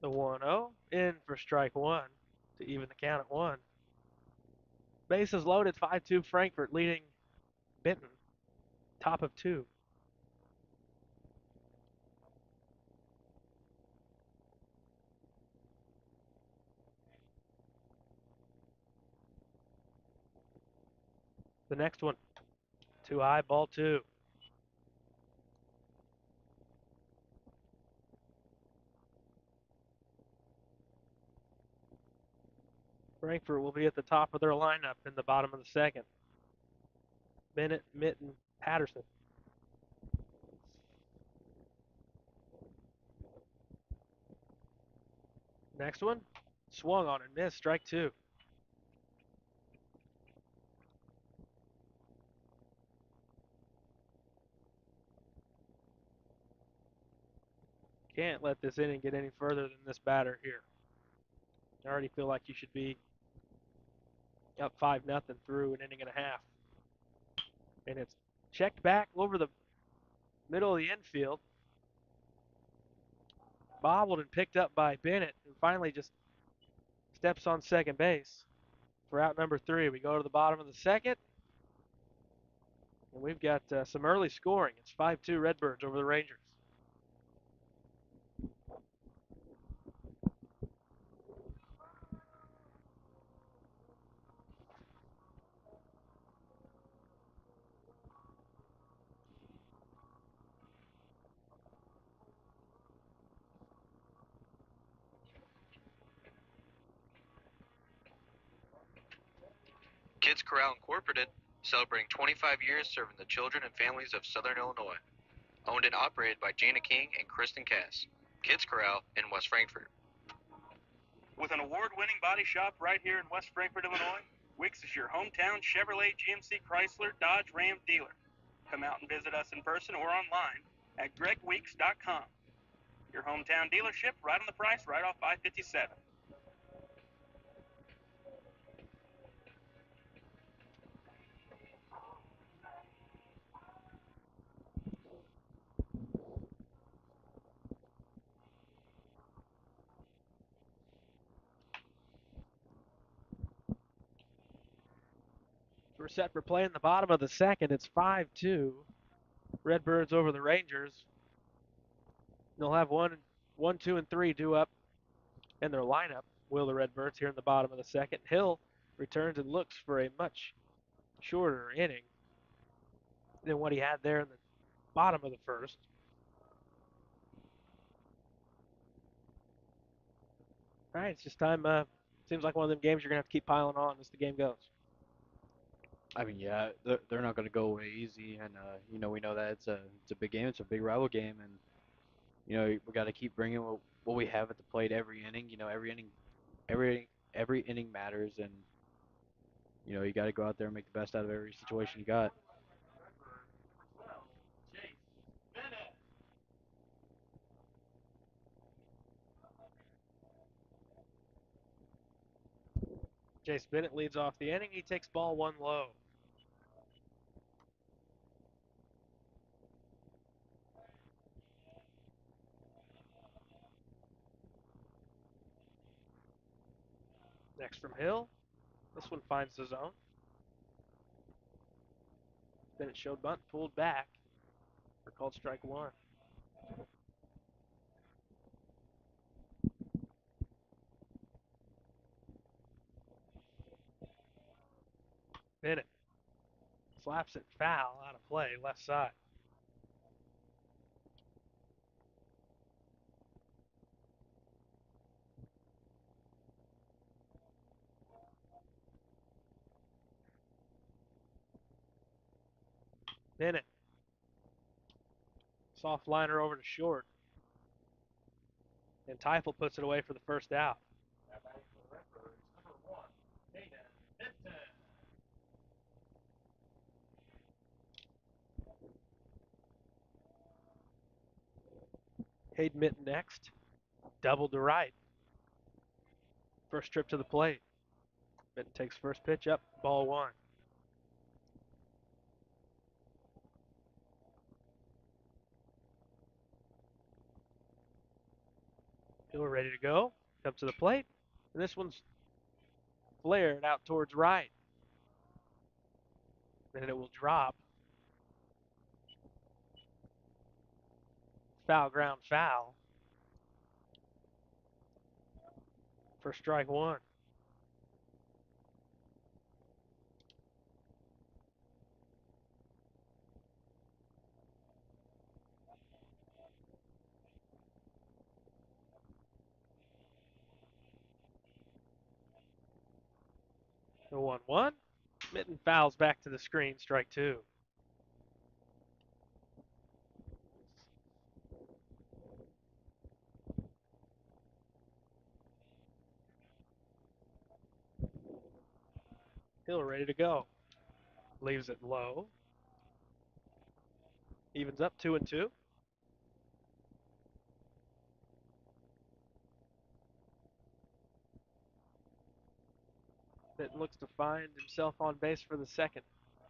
The 1-0 in for strike one to even the count at one. Bases loaded, 5-2 Frankfort leading Benton, top of two. The next one, too high, ball two. Frankfort will be at the top of their lineup in the bottom of the second. Bennett, Mitten, Patterson. Next one, swung on and missed, strike two. Can't let this inning get any further than this batter here. I already feel like you should be up 5-0 through an inning and a half. And it's checked back over the middle of the infield. Bobbled and picked up by Bennett, who finally just steps on second base for out number three. We go to the bottom of the second, and we've got some early scoring. It's 5-2 Redbirds over the Rangers. Kids Corral Incorporated, celebrating 25 years serving the children and families of Southern Illinois. Owned and operated by Jana King and Kristen Cass. Kids Corral in West Frankfort. With an award-winning body shop right here in West Frankfort, Illinois, Weeks is your hometown Chevrolet, GMC, Chrysler, Dodge, Ram dealer. Come out and visit us in person or online at gregweeks.com. Your hometown dealership, right on the price, right off I-57. We're set for play in the bottom of the second. It's 5-2. Redbirds over the Rangers. They'll have 1, 2, and 3 due up in their lineup. Will the Redbirds here in the bottom of the second. Hill returns and looks for a much shorter inning than what he had there in the bottom of the first. All right, it's just time. Seems like one of them games you're going to have to keep piling on as the game goes. I mean, yeah, they're not going to go away easy, and we know that it's a big game, it's a big rival game, and we got to keep bringing what we have at the plate every inning. Every inning matters, and you got to go out there and make the best out of every situation you got. Jace Bennett leads off the inning. He takes ball one low. Next from Hill. This one finds the zone. Bennett showed bunt, pulled back. For called strike one. Bennett slaps it foul out of play, left side. Bennett. Soft liner over to short. And Teifel puts it away for the first out. Hayden Mitten next. Double to right. First trip to the plate. Mitten takes first pitch up, ball one. Hill ready to go. Comes to the plate. And this one's flared out towards right. And it will drop. Foul ground foul. For strike one. The 1-1. Mitten fouls back to the screen, strike two. Hill ready to go. Leaves it low. Evens up 2-2. Mitten looks to find himself on base for the second.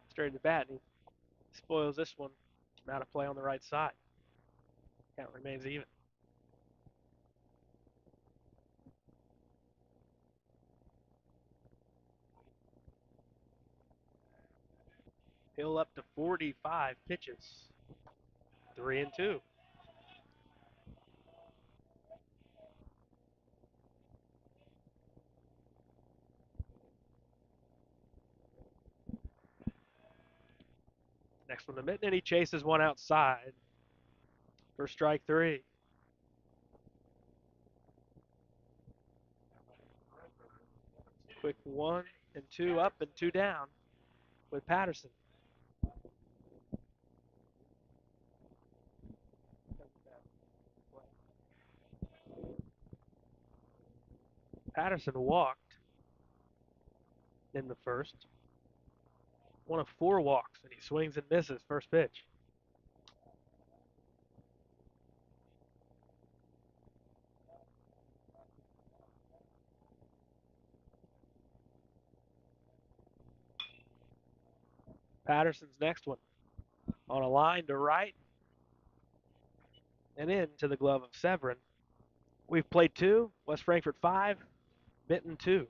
Straight to bat, and he spoils this one. Out of play on the right side. Count remains even. Hill up to 45 pitches. 3-2. Next one to Mitten, and he chases one outside for strike three. Quick 1 and 2 up and 2 down with Patterson. Patterson walked in the first. One of 4 walks, and he swings and misses first pitch. Patterson's next one on a line to right and into the glove of Severin. We've played 2, West Frankfort 5, Benton 2.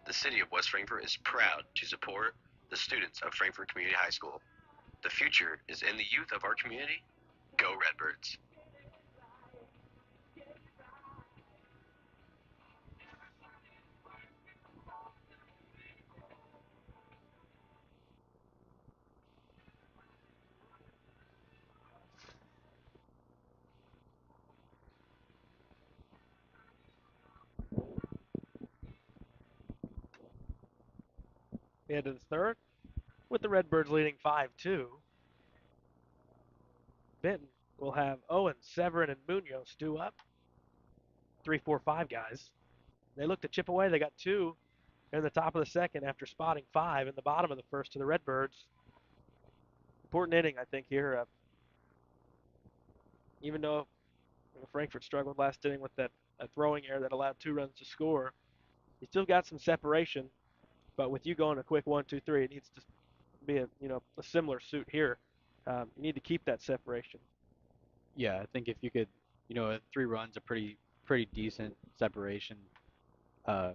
The city of West Frankfort is proud to support the students of Frankfort Community High School. The future is in the youth of our community. Go Redbirds! Into the third, with the Redbirds leading 5-2. Benton will have Owens, Severin, and Munoz due up. 3-4-5 guys. They look to chip away. They got 2 in the top of the second after spotting 5 in the bottom of the first to the Redbirds. Important inning, I think, here. Even though Frankfurt struggled last inning with that throwing error that allowed 2 runs to score, you still got some separation. But with you going a quick 1-2-3, it needs to be a similar suit here. You need to keep that separation. Yeah, I think if you could, 3 runs, a pretty decent separation. Uh,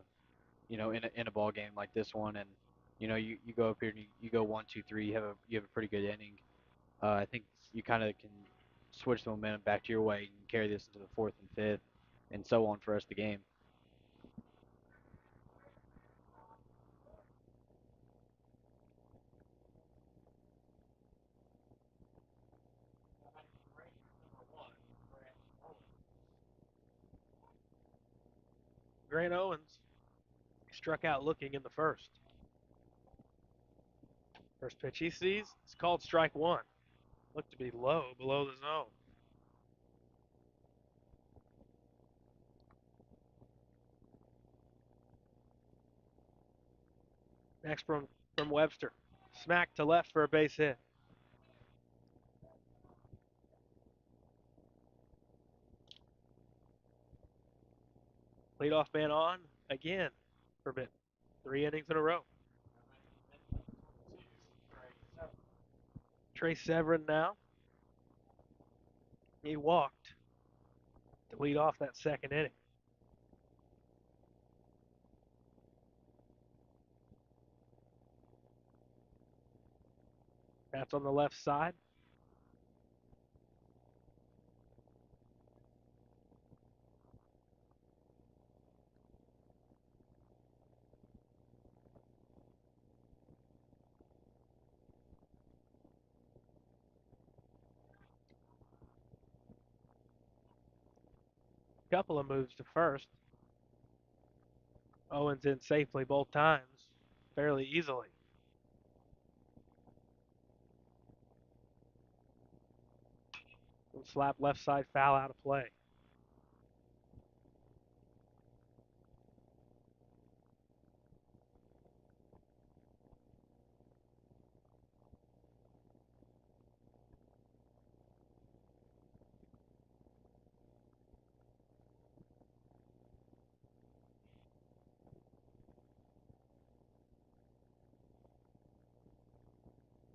in a ball game like this one, and you go up here and you go 1-2-3, you have a pretty good inning. I think you kind of can switch the momentum back to your way and carry this into the fourth and fifth, and so on for the rest of the game. Grant Owens struck out looking in the first. First pitch he sees, it's called strike 1. Looked to be low, below the zone. Next from Webster. Smack to left for a base hit. Leadoff man on again for Benton. 3 innings in a row. Trey Severin now. He walked to lead off that second inning. That's on the left side. Couple of moves to first. Owens in safely both times, fairly easily. Slap left side foul out of play.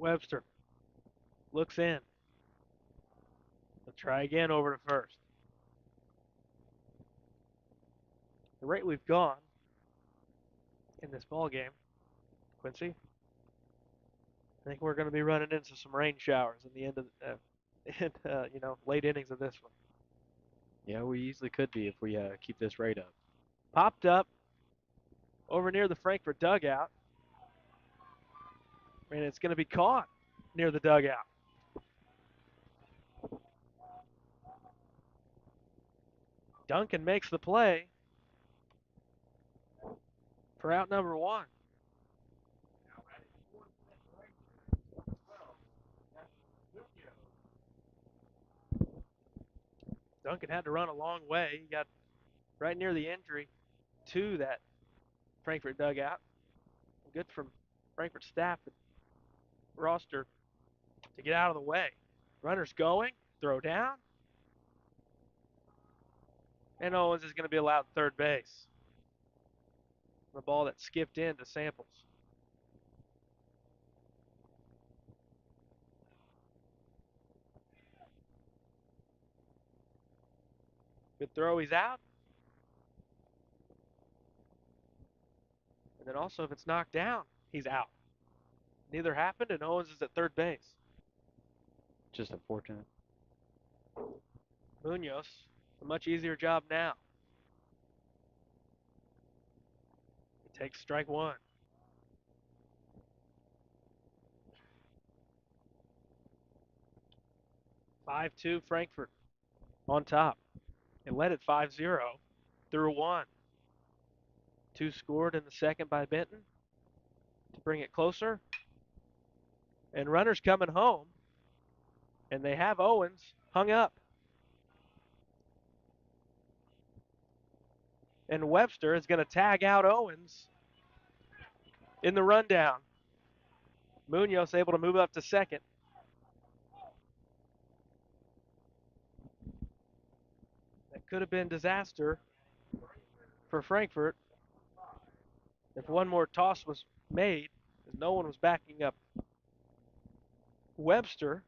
Webster looks in. He'll try again over to first. The rate we've gone in this ball game, Quincy, I think we're going to be running into some rain showers in the end of late innings of this one. Yeah, we easily could be if we keep this rate up. Popped up over near the Frankfurt dugout. And it's going to be caught near the dugout. Duncan makes the play for out number 1. Duncan had to run a long way. He got right near the entry to that Frankfort dugout. Good from Frankfort staff and roster to get out of the way. Runner's going, throw down, and Owens is going to be allowed third base. The ball that skipped into Samples. Good throw, he's out. And then also, if it's knocked down, he's out. Neither happened, and Owens is at third base. Just unfortunate. Munoz, a much easier job now. He takes strike 1. 5-2 Frankfort on top. It led at 5-0 through 1. 2 scored in the second by Benton to bring it closer. And runners coming home, and they have Owens hung up. And Webster is going to tag out Owens in the rundown. Munoz able to move up to second. That could have been disaster for Frankfort if one more toss was made, as no one was backing up Webster,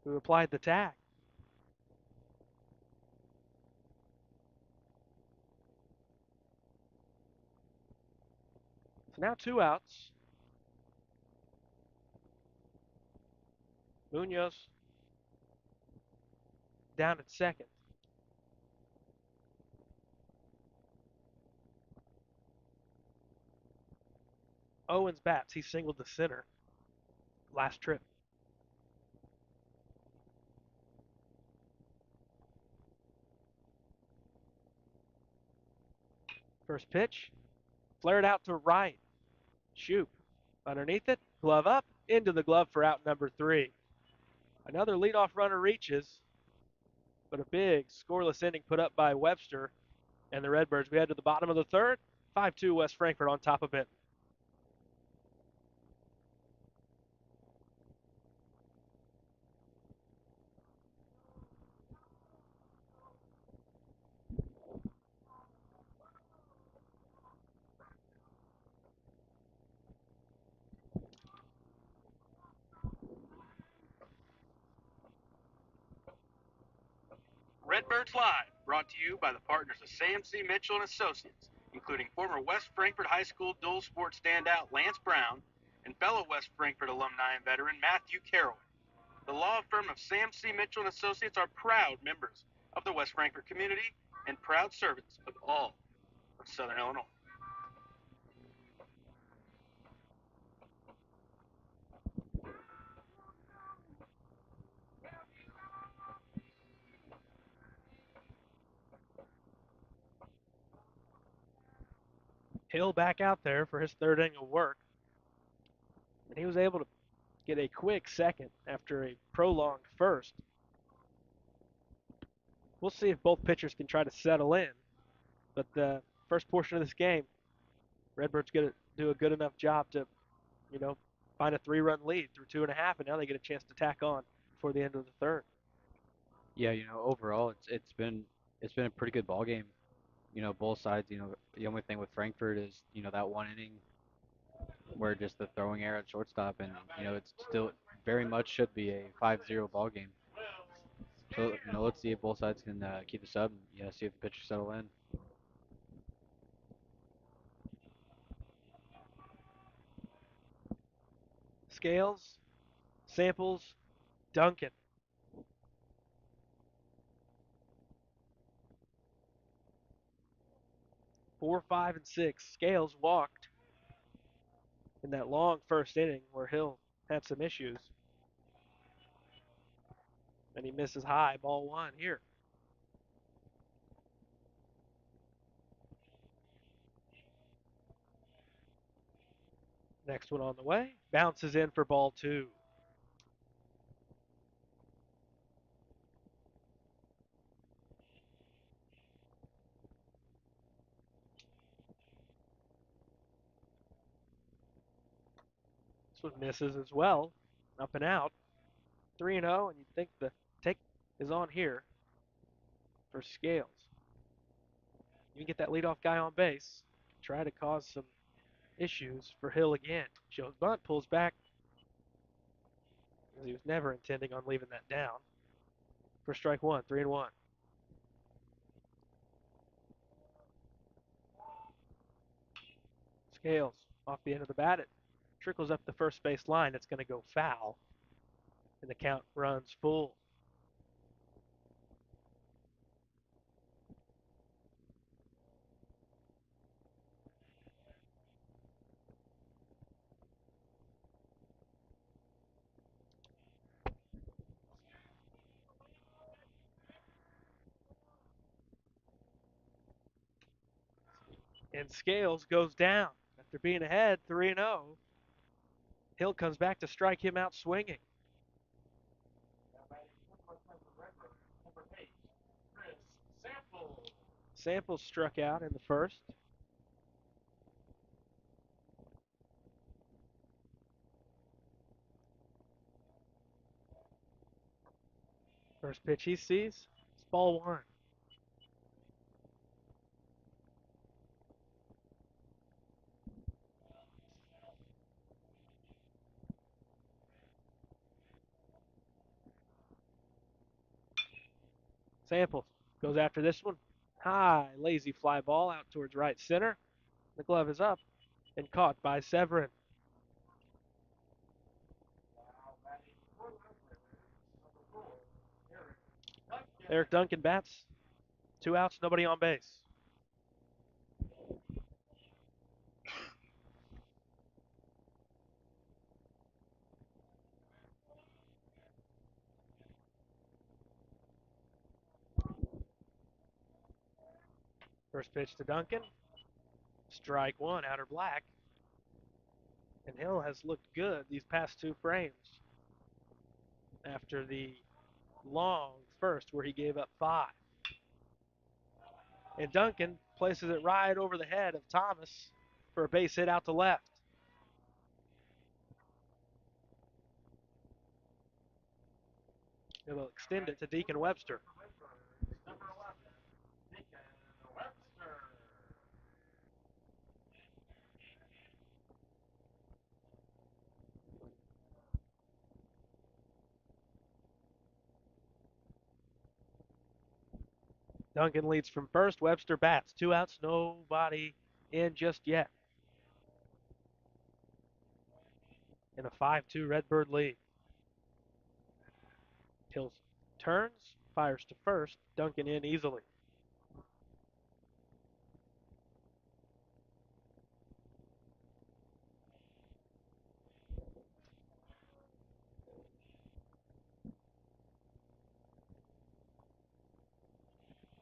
who applied the tag. So now 2 outs. Munoz down at second. Owens bats. He singled to center last trip. First pitch, flared out to right. Shoop underneath it, glove up, into the glove for out number 3. Another leadoff runner reaches, but a big scoreless inning put up by Webster and the Redbirds. We head to the bottom of the third. 5-2 West Frankfort on top of it. Redbirds Live, brought to you by the partners of Sam C. Mitchell and Associates, including former West Frankfort High School dual sport standout Lance Brown and fellow West Frankfort alumni and veteran Matthew Carroll. The law firm of Sam C. Mitchell and Associates are proud members of the West Frankfort community and proud servants of all of Southern Illinois. Hill back out there for his third inning of work. And he was able to get a quick second after a prolonged first. We'll see if both pitchers can try to settle in. But the first portion of this game, Redbirds going to do a good enough job to, find a 3-run lead through 2.5, and now they get a chance to tack on before the end of the third. Yeah, overall it's been a pretty good ball game. Both sides. The only thing with Frankfurt is that one inning where just the throwing error at shortstop, and it's still very much should be a 5-0 ball game. So let's see if both sides can keep this up, and see if the pitchers settle in. Scales, Samples, Duncan. 4, 5, and 6. Scales walked. in that long first inning where Hill had some issues. And he misses high, ball one here. Next one on the way, bounces in for ball two. This one misses as well, up and out. 3-0, and you'd think the take is on here for Scales. You can get that leadoff guy on base, try to cause some issues for Hill again. Shows bunt, pulls back. He was never intending on leaving that down. For strike one, 3-1. Scales off the end of the bat. It trickles up the first base line. It's going to go foul, and the count runs full. And Scales goes down after being ahead 3-0. Hill comes back to strike him out swinging. Samples struck out in the first. First pitch he sees, it's ball one. Samples goes after this one. High, lazy fly ball out towards right center. The glove is up and caught by Severin. Eric Duncan bats. 2 outs, nobody on base. First pitch to Duncan. Strike one, outer black. And Hill has looked good these past two frames after the long first where he gave up 5. And Duncan places it right over the head of Thomas for a base hit out to left. It'll extend it to Deacon Webster. Duncan leads from first. Webster bats. 2 outs, nobody in just yet. In a 5-2 Redbird lead. Hill turns, fires to first. Duncan in easily.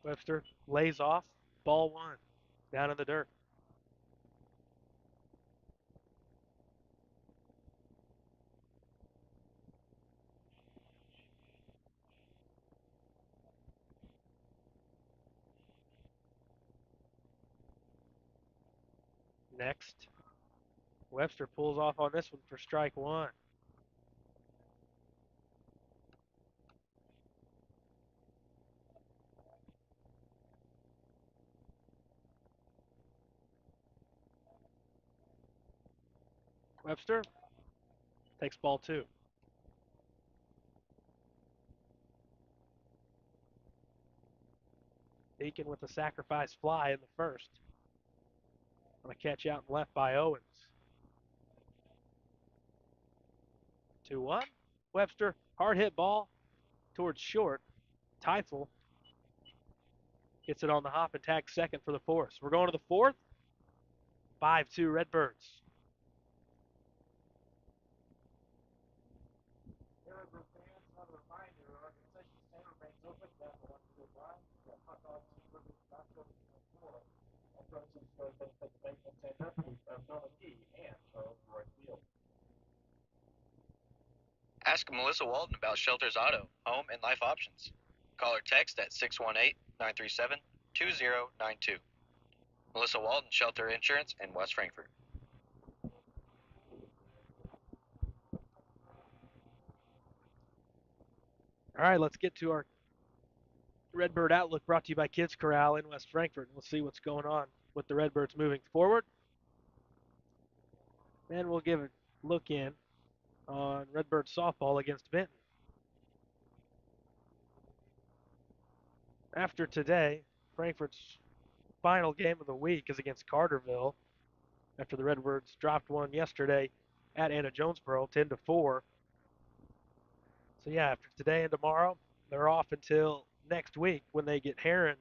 Webster lays off. Ball one. Down in the dirt. Next. Webster pulls off on this one for strike one. Webster takes ball two. Deacon with a sacrifice fly in the first. On a catch out and left by Owens. 2-1. Webster, hard hit ball towards short. Teifel gets it on the hop and tags second for the fourth. We're going to the fourth. 5-2 Redbirds. Ask Melissa Walden about Shelter's auto, home, and life options. Call or text at 618-937-2092. Melissa Walden, Shelter Insurance in West Frankfort. All right, let's get to our Redbird Outlook brought to you by Kids Corral in West Frankfort. We'll see what's going on with the Redbirds moving forward. And we'll give a look in on Redbird softball against Benton. After today, Frankfort's final game of the week is against Carterville after the Redbirds dropped one yesterday at Anna Jonesboro 10-4. So yeah, after today and tomorrow, they're off until next week when they get Heron,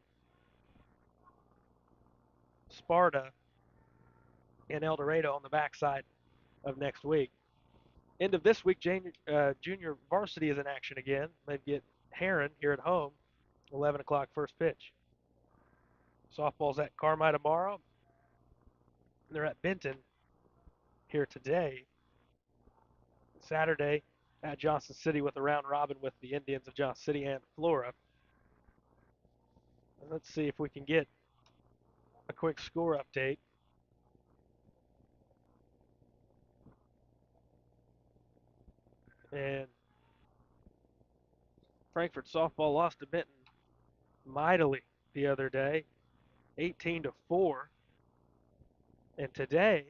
Sparta, and El Dorado on the backside of next week. End of this week, junior varsity is in action again. They get Heron here at home, 11 o'clock first pitch. Softball's at Carmi tomorrow. They're at Benton here today. Saturday at Johnson City with a round robin with the Indians of Johnson City and Flora. And let's see if we can get a quick score update. And Frankfort softball lost to Benton mightily the other day, 18-4. And today,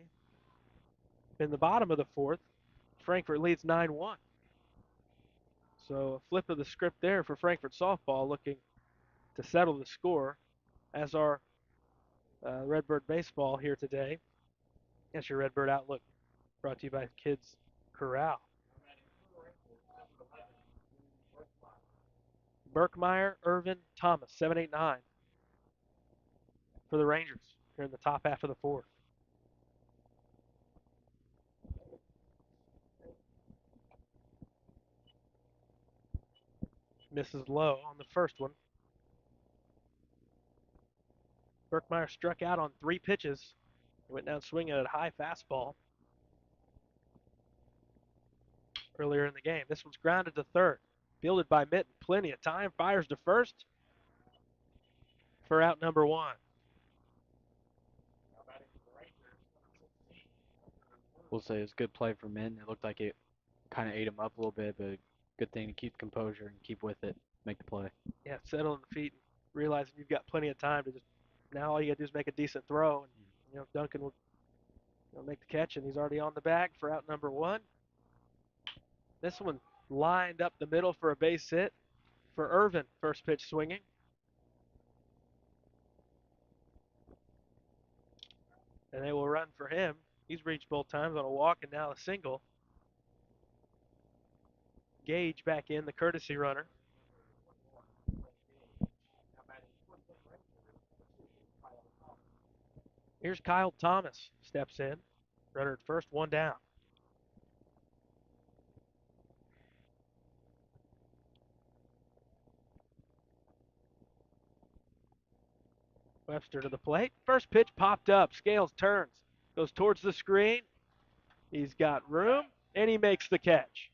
in the bottom of the fourth, Frankfort leads 9-1. So a flip of the script there for Frankfort softball, looking to settle the score, as our Redbird baseball here today. That's your Redbird Outlook, brought to you by Kids Corral. Berkmeyer, Irvin, Thomas, 7, 8, 9 for the Rangers here in the top half of the fourth. Misses low on the first one. Berkmeyer struck out on 3 pitches. He went down swinging at a high fastball earlier in the game. This one's grounded to third. Fielded by Mitten. Plenty of time. Fires to first for out number 1. We'll say it's good play for Min. It looked like it kind of ate him up a little bit, but good thing to keep composure and keep with it, make the play. Yeah, settle on the feet, realizing you've got plenty of time to just. Now all you got to do is make a decent throw, and Duncan will make the catch, and he's already on the bag for out number 1. This one lined up the middle for a base hit for Irvin. First pitch swinging. And they will run for him. He's reached both times on a walk and now a single. Gage back in, the courtesy runner. Here's Kyle Thomas, steps in. Runner at first, 1 down. Webster to the plate. First pitch popped up. Scales turns. Goes towards the screen. He's got room, and he makes the catch.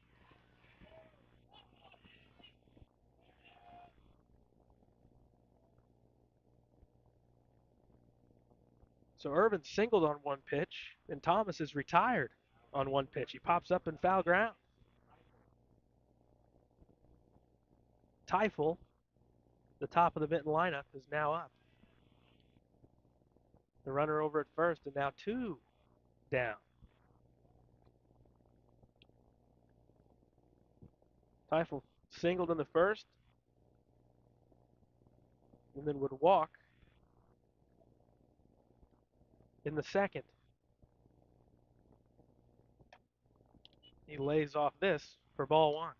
So Irvin singled on 1 pitch, and Thomas is retired on 1 pitch. He pops up in foul ground. Teifel, the top of the Benton lineup, is now up. The runner over at first, and now 2 down. Teifel singled in the first, and then would walk in the second. He lays off this for ball 1.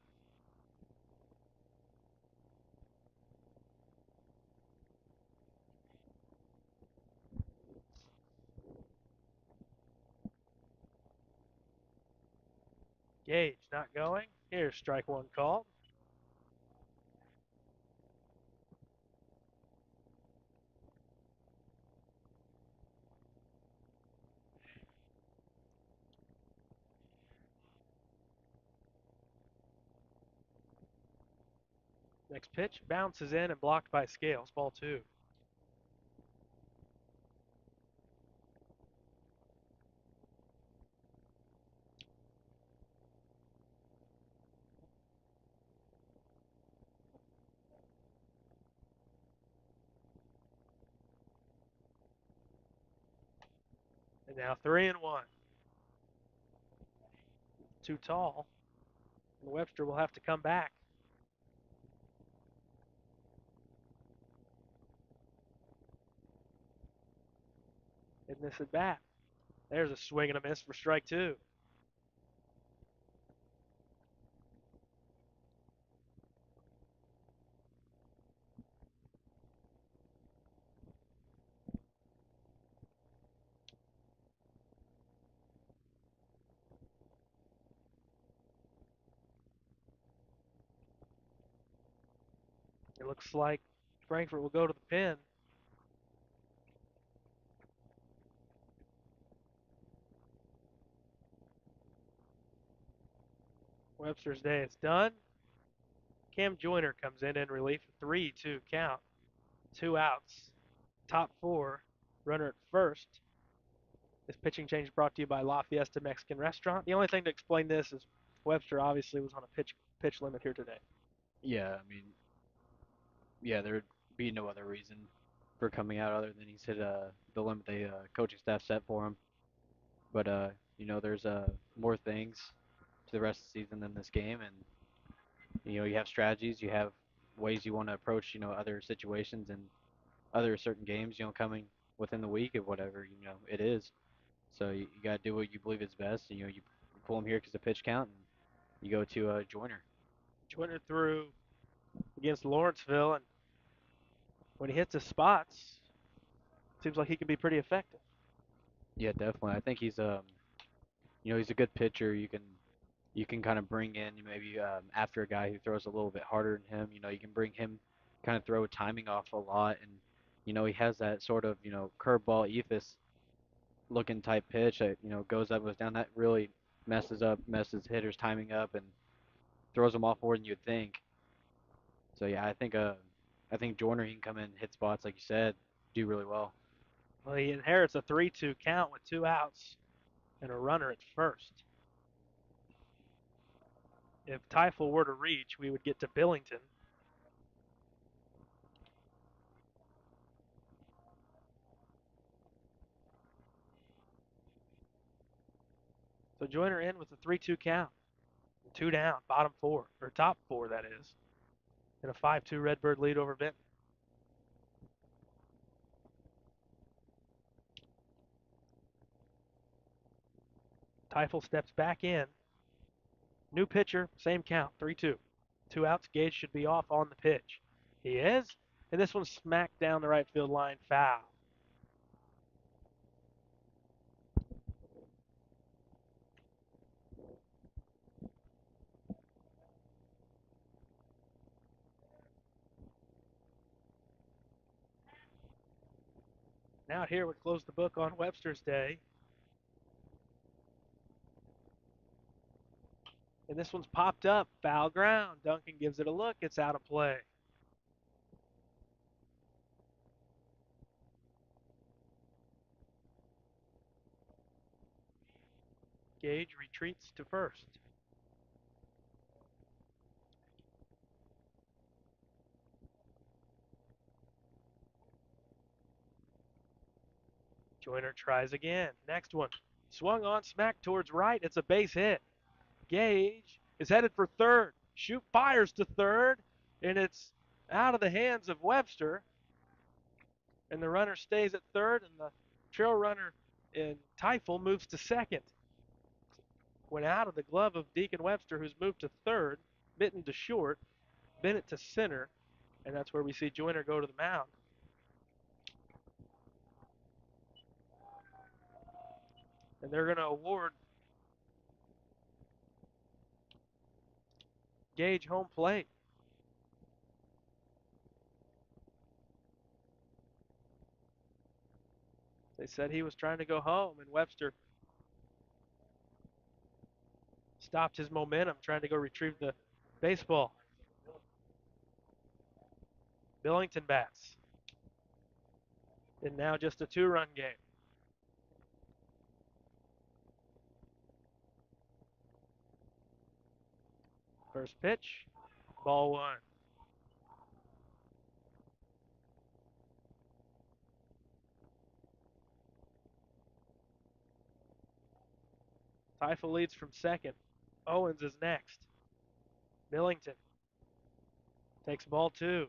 Gage not going. Here's strike 1 called. Next pitch bounces in and blocked by Scales. Ball two. And now 3-1. Too tall. And Webster will have to come back. In this at bat. There's a swing and a miss for strike two. It looks like Frankfurt will go to the pin. Webster's day is done. Cam Joyner comes in relief. 3-2 count. 2 outs. Top four. Runner at first. This pitching change brought to you by La Fiesta Mexican Restaurant. The only thing to explain this is Webster obviously was on a pitch limit here today. Yeah, I mean, yeah, there would be no other reason for coming out other than he's hit the limit the coaching staff set for him. But there's more things to the rest of the season than this game, and you have strategies, you have ways you want to approach other situations and other certain games coming within the week of whatever it is. So you got to do what you believe is best. You pull him here because of pitch count, and you go to Joyner. Joyner threw against Lawrenceville, and when he hits his spots, seems like he can be pretty effective. Yeah, definitely. I think he's a good pitcher. You can kind of bring in maybe after a guy who throws a little bit harder than him. You can bring him kind of throw timing off a lot, and he has that sort of curveball ethos looking type pitch that goes up goes down that really messes hitters timing up and throws them off more than you'd think. So yeah, I think Joyner he can come in, hit spots like you said, do really well. Well, he inherits a 3-2 count with 2 outs and a runner at first. If Teifel were to reach, we would get to Billington. So Joyner in with a 3-2 count. 2 down, bottom four, or top four, that is. And a 5-2 Redbird lead over Benton. Teifel steps back in. New pitcher, same count, 3-2. 2 outs, Gage should be off on the pitch. He is, and this one's smacked down the right field line, foul. Now here would close the book on Webster's day. And this one's popped up, foul ground. Duncan gives it a look, it's out of play. Gage retreats to first. Joyner tries again. Next one. Swung on, smack towards right. It's a base hit. Gage is headed for third. Shoot fires to third, and it's out of the hands of Webster. And the runner stays at third, and the trail runner in Teifel moves to second. Went out of the glove of Deacon Webster, who's moved to third. Benton to short. Bennett to center, and that's where we see Joyner go to the mound. And they're going to award Gage home plate. They said he was trying to go home, and Webster stopped his momentum trying to go retrieve the baseball. Billington bats. And now just a 2-run game. First pitch, ball 1. Teifel leads from second. Owens is next. Billington takes ball 2.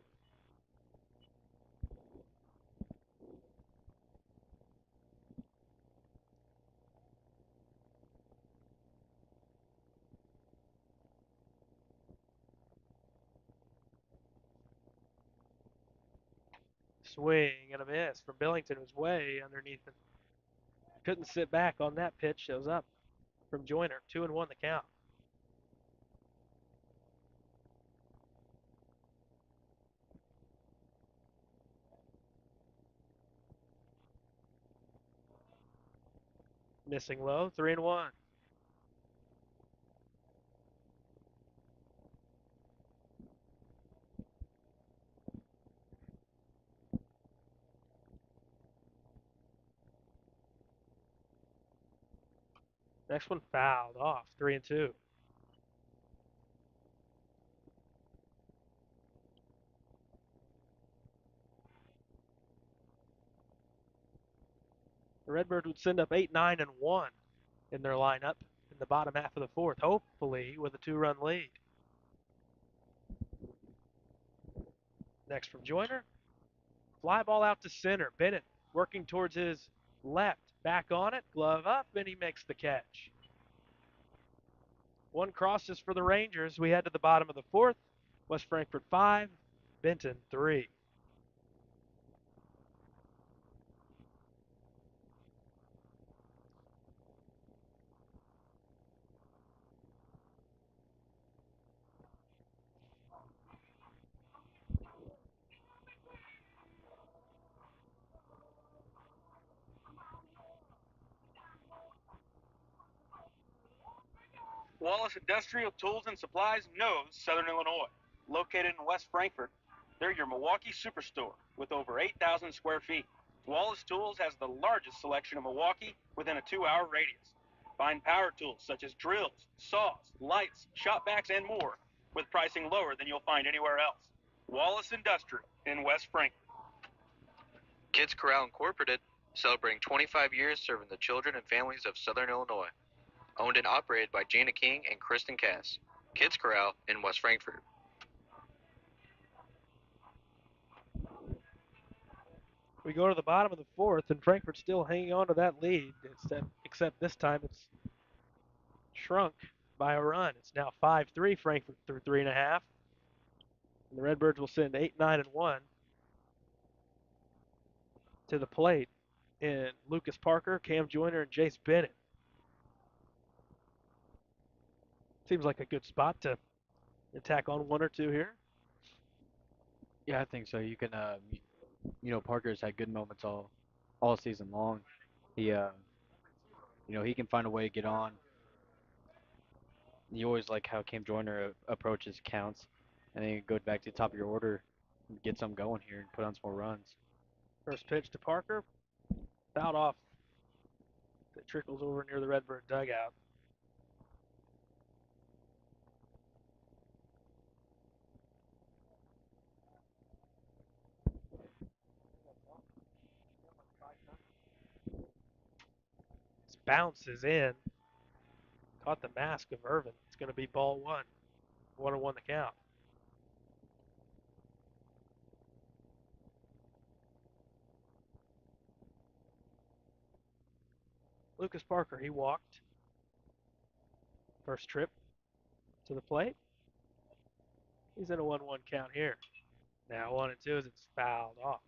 Swing and a miss from Billington. It was way underneath him. Couldn't sit back on that pitch. It was up from Joyner. 2-1 the count. Missing low. 3-1. Next one fouled off. 3-2. The Redbirds would send up 8, 9, and 1 in their lineup in the bottom half of the fourth, hopefully with a 2-run lead. Next from Joyner. Fly ball out to center. Bennett working towards his left. Back on it, glove up, and he makes the catch. 1 crosses for the Rangers. We head to the bottom of the fourth. West Frankfort 5, Benton 3. Wallace Industrial Tools and Supplies knows Southern Illinois. Located in West Frankfort, they're your Milwaukee superstore with over 8,000 square feet. Wallace Tools has the largest selection of Milwaukee within a 2-hour radius. Find power tools such as drills, saws, lights, shop vacs, and more with pricing lower than you'll find anywhere else. Wallace Industrial in West Frankfort. Kids Corral Incorporated, celebrating 25 years serving the children and families of Southern Illinois. Owned and operated by Jana King and Kristen Cass. Kids Corral in West Frankfort. We go to the bottom of the fourth, and Frankfurt's still hanging on to that lead, except this time it's shrunk by a run. It's now 5-3 Frankfurt through 3.5. And the Redbirds will send 8, 9, and 1 to the plate in Lucas Parker, Cam Joyner, and Jace Bennett. Seems like a good spot to attack on 1 or 2 here. Yeah, I think so. You can, Parker's had good moments all season long. He, he can find a way to get on. You always like how Cam Joyner approaches counts, and then you go back to the top of your order and get some going here and put on some more runs. First pitch to Parker, fouled off. That trickles over near the Redbird dugout. This bounces in. Caught the mask of Irvin. It's going to be ball 1. 1-1 the count. Lucas Parker, he walked. First trip to the plate. He's in a 1-1 count here. Now 1 and 2 as it's fouled off.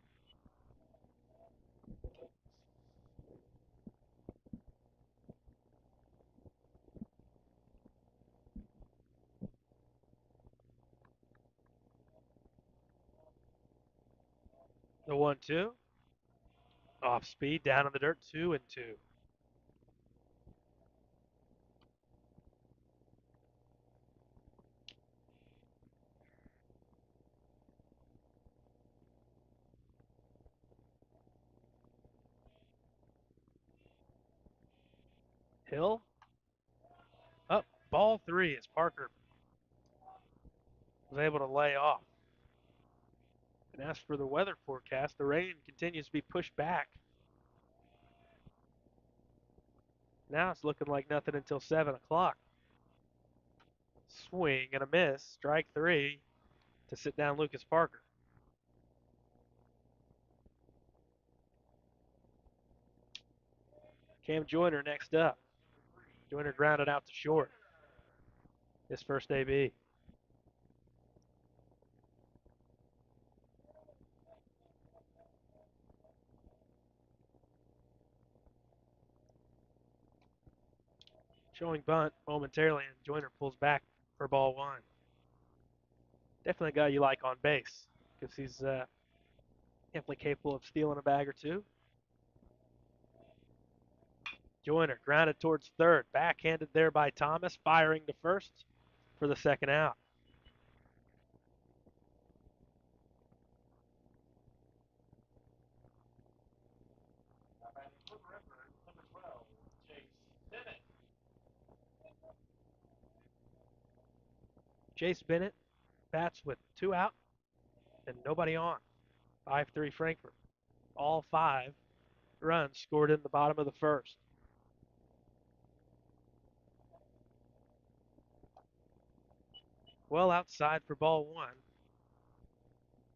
The 1-2. Off speed, down in the dirt, 2 and 2. Hill up, ball three as Parker was able to lay off. And as for the weather forecast, the rain continues to be pushed back. Now it's looking like nothing until 7 o'clock. Swing and a miss, strike three to sit down Lucas Parker. Cam Joyner next up. Joyner grounded out to short. His first AB. Showing bunt momentarily, and Joyner pulls back for ball one. Definitely a guy you like on base because he's definitely capable of stealing a bag or two. Joyner grounded towards third, backhanded there by Thomas, firing to first for the second out. Chase Bennett bats with two out and nobody on. 5-3 Frankfurt. All 5 runs scored in the bottom of the first. Well outside for ball one.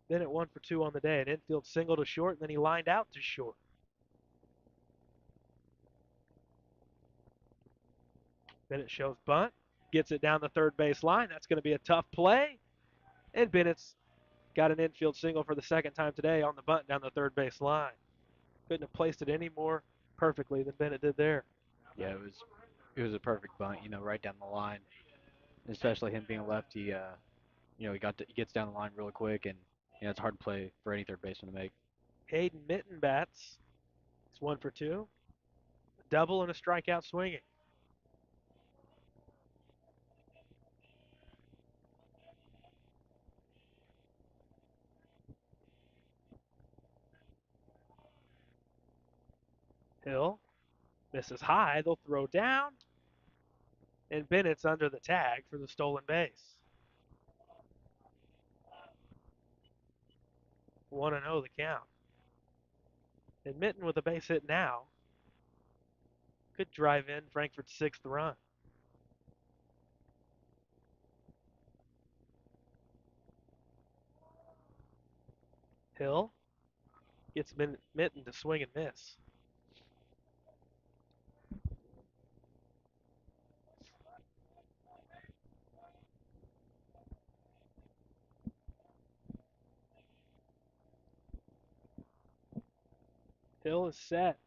Bennett 1 for 2 on the day. An infield single to short, and then he lined out to short. Bennett shows bunt, gets it down the third base line. That's going to be a tough play. And Bennett's got an infield single for the second time today on the bunt down the third base line. Couldn't have placed it any more perfectly than Bennett did there. Yeah, it was a perfect bunt, right down the line. Especially him being a lefty, he gets down the line really quick, and it's a hard play for any third baseman to make. Hayden Mitten bats. It's 1 for 2. A double and a strikeout swinging. Hill misses high. They'll throw down. And Bennett's under the tag for the stolen base. 1-0 the count. And Mitten with a base hit now could drive in Frankfurt's 6th run. Hill gets Mitten to swing and miss. Hill is set.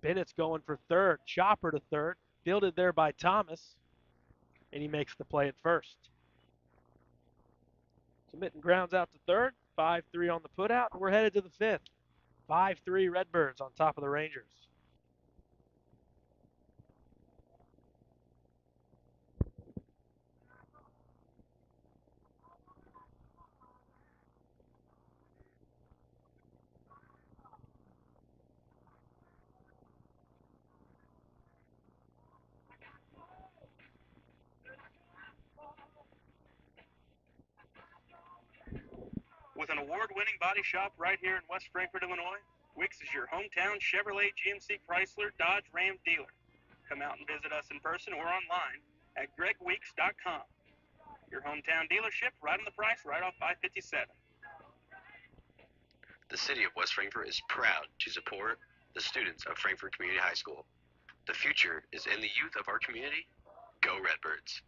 Bennett's going for third. Chopper to third. Fielded there by Thomas. And he makes the play at first. So Mitten grounds out to third. 5-3 on the putout. And we're headed to the 5th. 5-3 Redbirds on top of the Rangers. With an award-winning body shop right here in West Frankfort, Illinois, Wicks is your hometown Chevrolet, GMC, Chrysler, Dodge, Ram dealer. Come out and visit us in person or online at gregweeks.com. Your hometown dealership, right on the price, right off 557. The city of West Frankfort is proud to support the students of Frankfort Community High School. The future is in the youth of our community. Go Redbirds.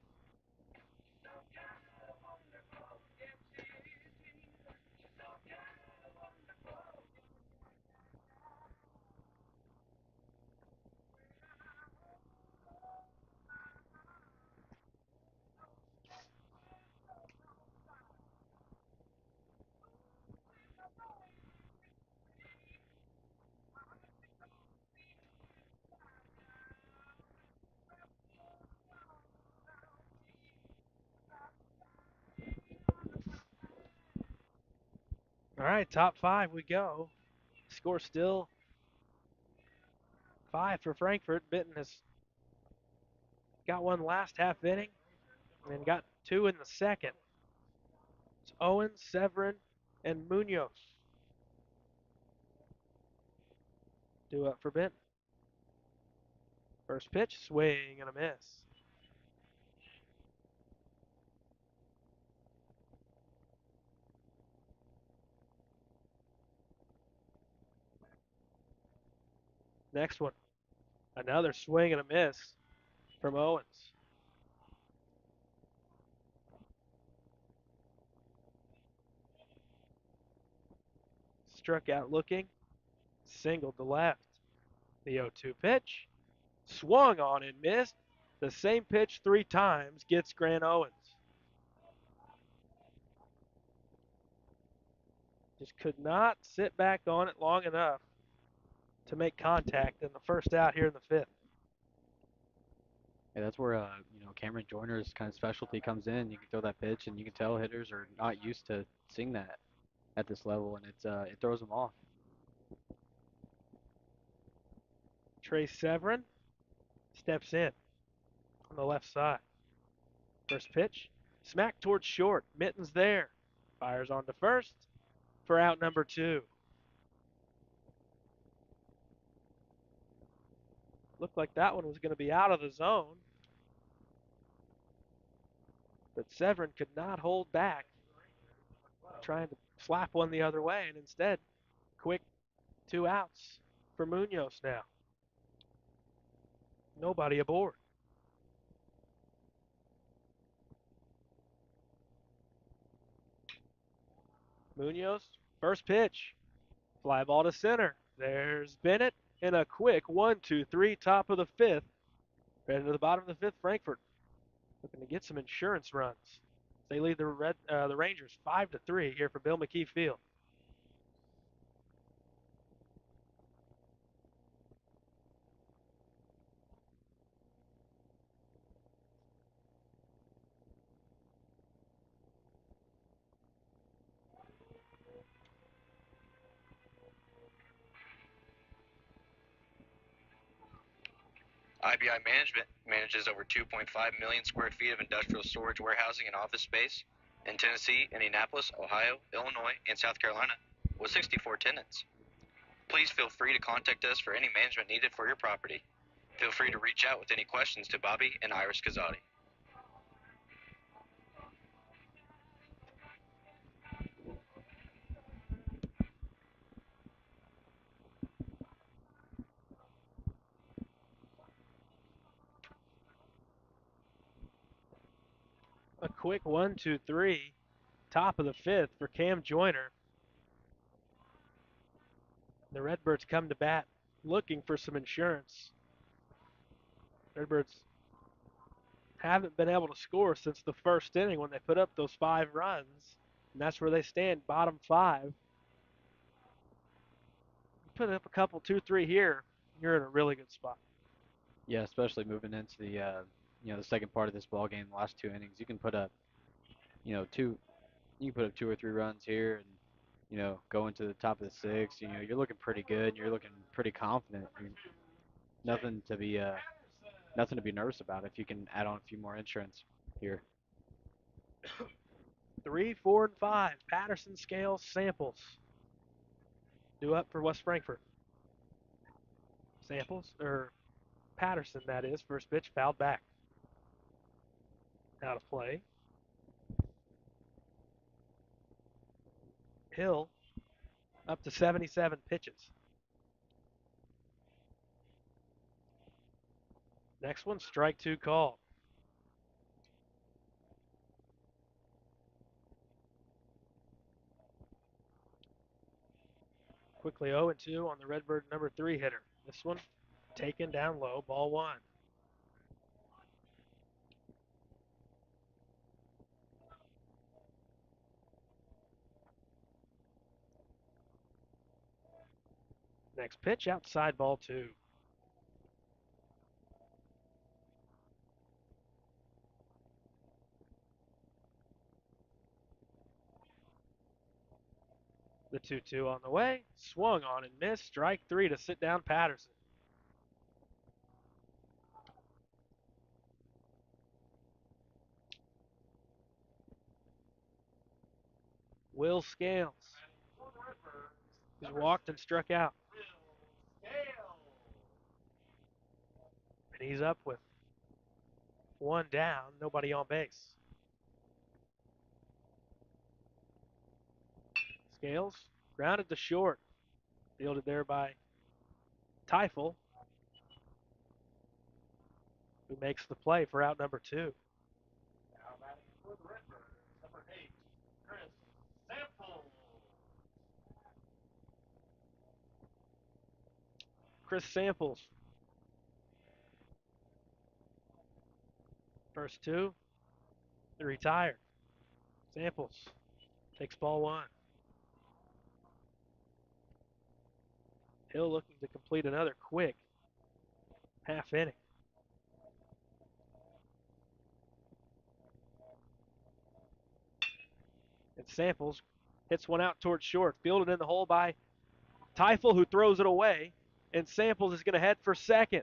All right, top 5 we go. Score still 5 for Frankfurt. Benton has got one last half inning and got 2 in the second. It's Owens, Severin, and Munoz due up for Benton. First pitch, swing and a miss. Next one, another swing and a miss from Owens. Struck out looking, singled to left. The 0-2 pitch, swung on and missed. The same pitch 3 times gets Grant Owens. Just could not sit back on it long enough to make contact in the first out here in the 5th. Yeah, that's where Cameron Joyner's kind of specialty comes in. You can throw that pitch, and you can tell hitters are not used to seeing that at this level, and it throws them off. Trey Severin steps in on the left side. First pitch, smack towards short. Mitten's there. Fires on to first for out number 2. Looked like that one was going to be out of the zone, but Severin could not hold back, trying to slap one the other way, and instead, quick 2 outs for Munoz now. Nobody aboard. Munoz, first pitch, fly ball to center. There's Bennett in a quick 1-2-3, top of the 5th. Right into the bottom of the 5th, Frankfurt looking to get some insurance runs. They lead the Rangers 5-3 here for Bill McKee Field. IBI Management manages over 2.5 million square feet of industrial storage, warehousing, and office space in Tennessee, Indianapolis, Ohio, Illinois, and South Carolina, with 64 tenants. Please feel free to contact us for any management needed for your property. Feel free to reach out with any questions to Bobby and Iris Kazadi. A quick 1-2-3, top of the 5th for Cam Joyner. The Redbirds come to bat looking for some insurance. Redbirds haven't been able to score since the first inning when they put up those 5 runs, and that's where they stand, bottom 5. Put up a couple, 2-3 here, you're in a really good spot. Yeah, especially moving into the second part of this ball game, the last 2 innings, you can put up, two, you can put up 2 or 3 runs here, and go into the top of the 6th. You're looking pretty good. And you're looking pretty confident. Nothing to be nervous about if you can add on a few more insurance here. 3, 4, and 5. Patterson, Scales, Samples. Due up for West Frankfurt. Samples, or Patterson, that is. First pitch, fouled back. Out of play. Hill up to 77 pitches. Next one, strike 2 called. Quickly 0-2 on the Redbird number 3 hitter. This one taken down low, ball 1. Next pitch, outside, ball 2. The 2-2 on the way, swung on and missed. Strike 3 to sit down Patterson. Will Scales. He's walked and struck out. And he's up with one down, nobody on base. Scales grounded to short. Fielded there by Teifel, who makes the play for out number 2. Chris Samples. First 2, they're retired. Samples takes ball 1. Hill looking to complete another quick half inning. And Samples hits one out towards short, fielded in the hole by Teifel, who throws it away. And Samples is going to head for second.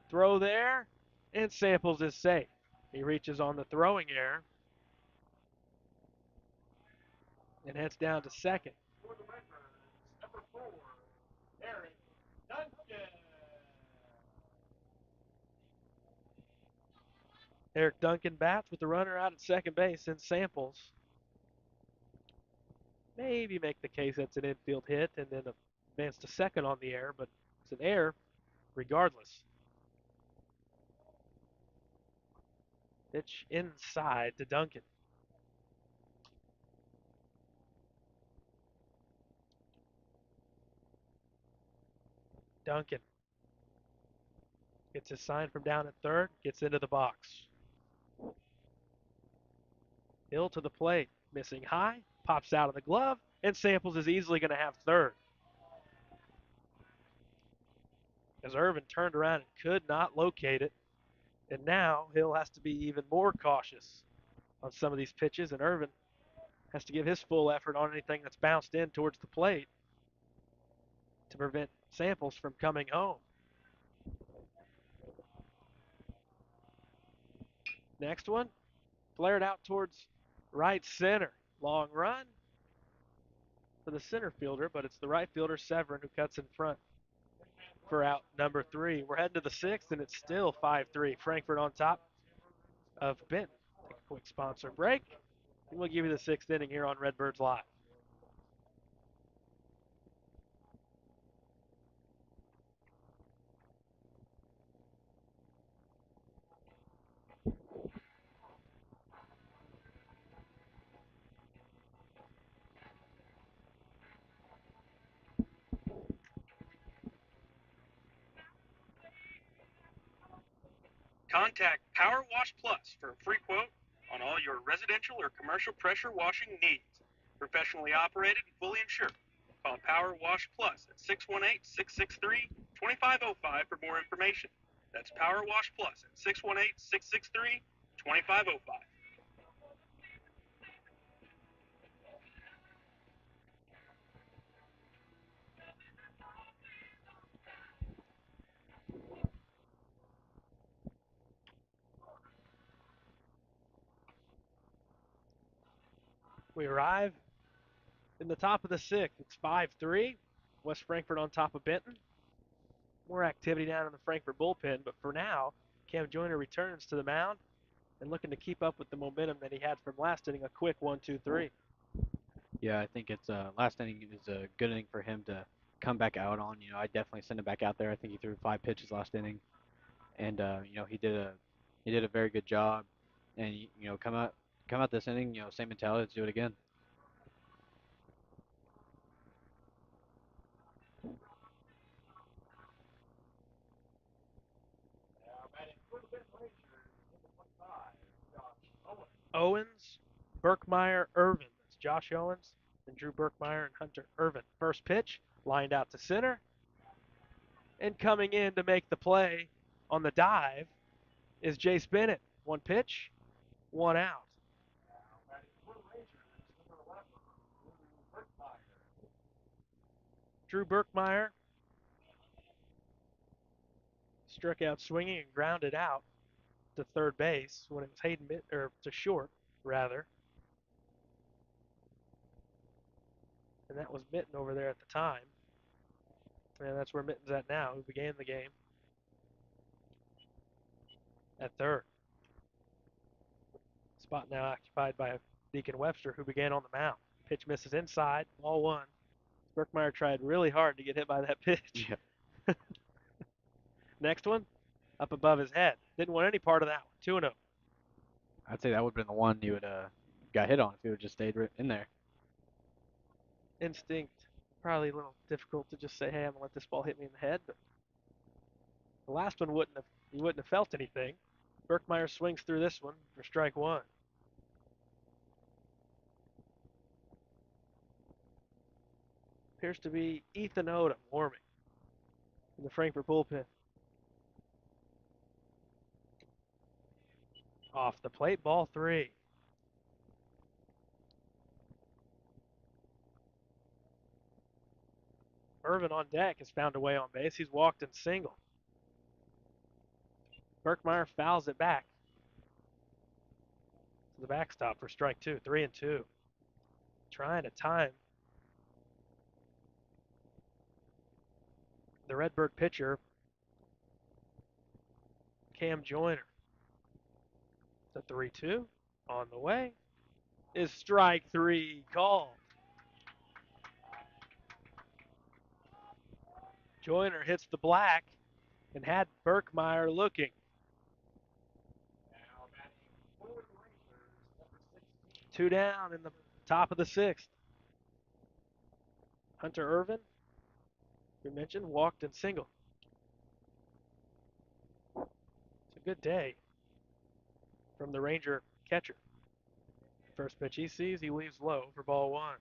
Throw there, and Samples is safe. He reaches on the throwing error and heads down to second. Eric Duncan bats with the runner out at second base, and Samples maybe make the case that's an infield hit and then advance to second on the air, but it's an error regardless. Pitch inside to Duncan. Duncan gets his sign from down at third, gets into the box. Hill to the plate, missing high, pops out of the glove, and Samples is easily going to have third. As Irvin turned around and could not locate it. And now Hill has to be even more cautious on some of these pitches, and Irvin has to give his full effort on anything that's bounced in towards the plate to prevent Samples from coming home. Next one, flared out towards right center. Long run for the center fielder, but it's the right fielder, Severin, who cuts in front for out number 3. We're heading to the 6th, and it's still 5-3. Frankfurt on top of Benton. Take a quick sponsor break, and we'll give you the 6th inning here on Redbirds Live. Contact Power Wash Plus for a free quote on all your residential or commercial pressure washing needs. Professionally operated and fully insured. Call Power Wash Plus at 618-663-2505 for more information. That's Power Wash Plus at 618-663-2505. We arrive in the top of the 6th. It's 5-3. West Frankfurt on top of Benton. More activity down in the Frankfurt bullpen, but for now, Cam Joyner returns to the mound and looking to keep up with the momentum that he had from last inning, a quick 1-2-3. Yeah, I think it's last inning is a good inning for him to come back out on. I definitely send him back out there. I think he threw 5 pitches last inning, and he did a very good job. And come out this inning, same mentality. Let's do it again. Owens, Berkmeyer, Irvin. That's Josh Owens and Drew Berkmeyer and Hunter Irvin. First pitch, lined out to center. And coming in to make the play on the dive is Jace Bennett. One pitch, one out. Drew Berkmeyer struck out swinging and grounded out to third base when it was Hayden or to short rather. and that was Benton over there at the time. And that's where Benton's at now, who began the game at third. Spot now occupied by Deacon Webster, who began on the mound. Pitch misses inside, ball one. Berkmeyer tried really hard to get hit by that pitch. Yeah. Next one, up above his head. Didn't want any part of that one. 2 0. I'd say that would have been the one you would got hit on if he would have just stayed in there. Instinct, probably a little difficult to just say, hey, I'm going to let this ball hit me in the head. But the last one he wouldn't have felt anything. Berkmeyer swings through this one for strike one. Appears to be Ethan Odom warming in the Frankfurt bullpen. Off the plate, ball three. Irvin on deck has found a way on base. He's walked and singled. Berkmeyer fouls it back to the backstop for strike two. 3-2. Trying to time the Redbird pitcher, Cam Joyner. The 3-2 on the way is strike three called. Joyner hits the black and had Berkmeyer looking. Two down in the top of the sixth. Hunter Irvin, we mentioned, walked and singled. It's a good day from the Ranger catcher. First pitch he sees, he leaves low for ball one.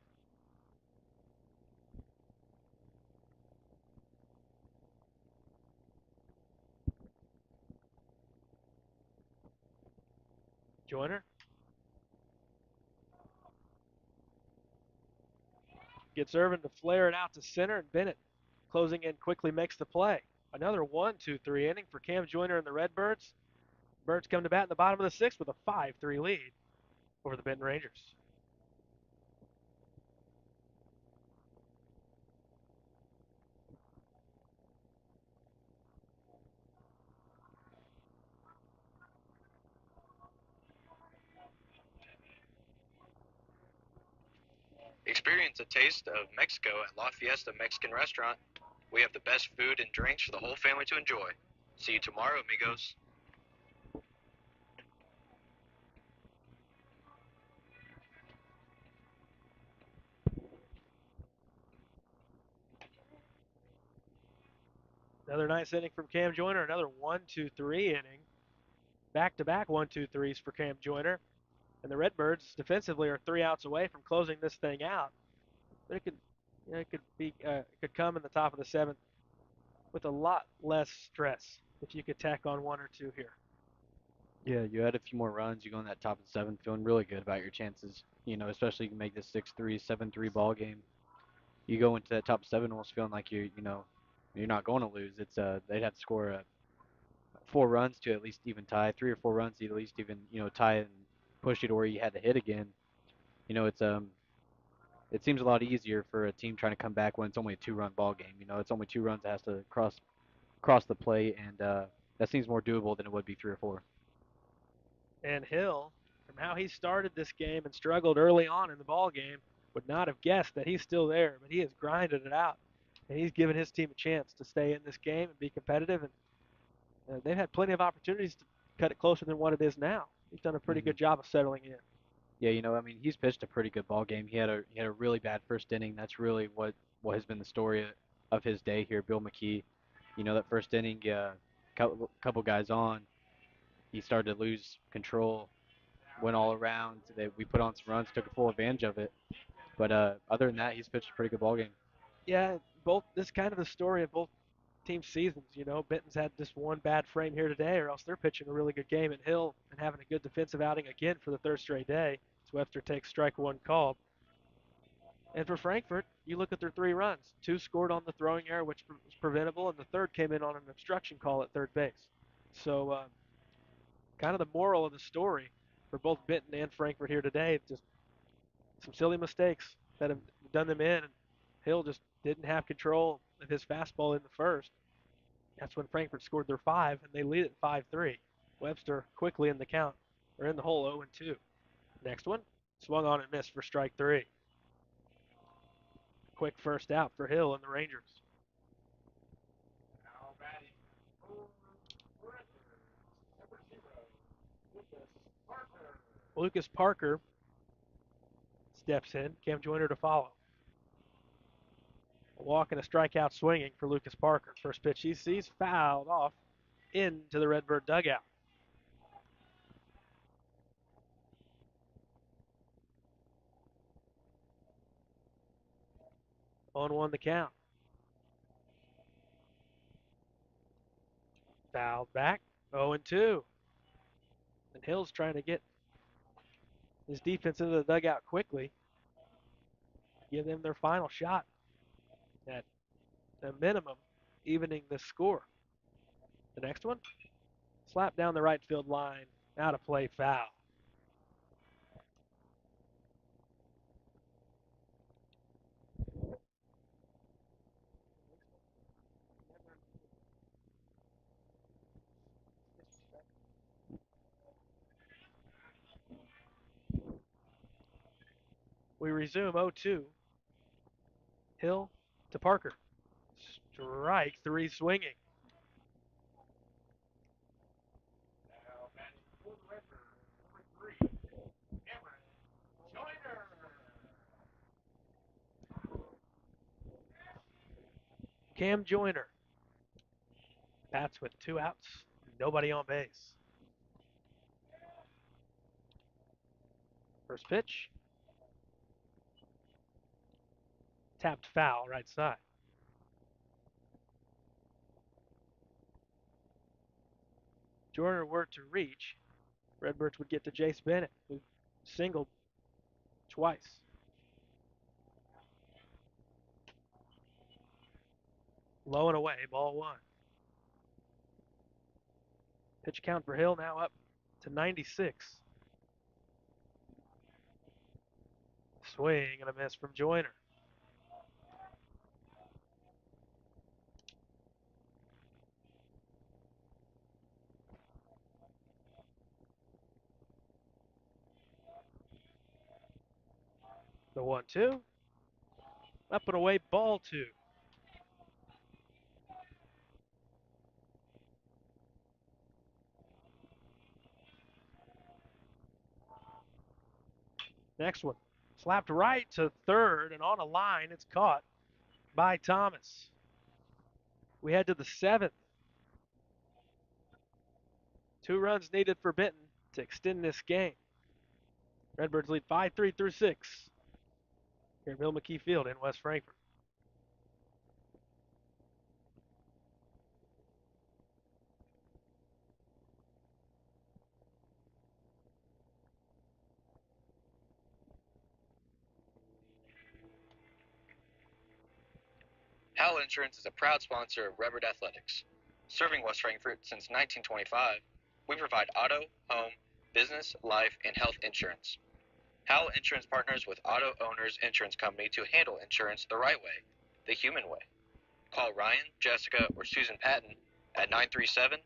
Joyner gets Irvin to flare it out to center, and Bennett closing in quickly makes the play. Another 1-2-3 inning for Cam Joyner and the Redbirds. Birds come to bat in the bottom of the sixth with a 5-3 lead over the Benton Rangers. Experience a taste of Mexico at La Fiesta Mexican Restaurant. We have the best food and drinks for the whole family to enjoy. See you tomorrow, amigos. Another nice inning from Cam Joyner. Another 1-2-3 inning. Back-to-back 1-2-3s for Cam Joyner. And the Redbirds defensively are 3 outs away from closing this thing out. But it could come in the top of the seventh with a lot less stress if you could tack on 1 or 2 here. Yeah, you had a few more runs. You go in that top of the seventh, feeling really good about your chances. Especially you can make this 6-3, 7-3 ball game. You go into that top seven almost feeling like you're not going to lose. It's they'd have to score 4 runs to at least even tie, 3 or 4 runs to at least even tie and push it, or you had to hit again. It seems a lot easier for a team trying to come back when it's only a 2-run ball game. It's only 2 runs that has to cross the plate, and that seems more doable than it would be 3 or 4. And Hill, from how he started this game and struggled early on in the ball game, would not have guessed that he's still there, but he has grinded it out. And he's given his team a chance to stay in this game and be competitive. And they've had plenty of opportunities to cut it closer than what it is now. He's done a pretty good job of settling in. Yeah, he's pitched a pretty good ball game. He had a really bad first inning. That's really what has been the story of his day here. Bill McKee, that first inning, couple guys on, he started to lose control, went all around. We put on some runs, took full advantage of it. But other than that, he's pitched a pretty good ball game. Yeah, this is kind of the story of both team seasons. Benton's had just one bad frame here today, or else they're pitching a really good game at Hill and having a good defensive outing again for the third straight day. As Webster takes strike one called. And for Frankfurt, you look at their 3 runs. 2 scored on the throwing error, which was preventable, and the third came in on an obstruction call at third base. So, kind of the moral of the story for both Benton and Frankfurt here today, just some silly mistakes that have done them in. And Hill just didn't have control of his fastball in the first. That's when Frankfurt scored their 5, and they lead it 5-3. Webster quickly in the count, or in the hole 0-2. Next one, swung on and missed for strike 3. Quick first out for Hill and the Rangers. Lucas Parker steps in. Cam Joyner to follow. A walk and a strikeout swinging for Lucas Parker. First pitch he sees fouled off into the Redbird dugout. On 1 the count. Fouled back. 0-2. And Hill's trying to get his defense into the dugout quickly. Give them their final shot at a minimum evening the score. The next one, slap down the right field line, out of play, foul. We resume 0-2. Hill to Parker. Strike 3 swinging. Cam Joyner bats with 2 outs, nobody on base. First pitch, tapped foul right side. Joyner were to reach, Redbirds would get to Jace Bennett, who singled twice. Low and away, ball 1. Pitch count for Hill now up to 96. Swing and a miss from Joyner. The 1-2. Up and away, ball 2. Next one. Slapped right to third, and on a line, it's caught by Thomas. We head to the 7th. 2 runs needed for Benton to extend this game. Redbirds lead 5-3 through 6 here at Bill McKee Field in West Frankfort. Howell Insurance is a proud sponsor of Redbird Athletics. Serving West Frankfort since 1925, we provide auto, home, business, life, and health insurance. Howell Insurance partners with Auto Owners Insurance Company to handle insurance the right way, the human way. Call Ryan, Jessica, or Susan Patton at 937-4000.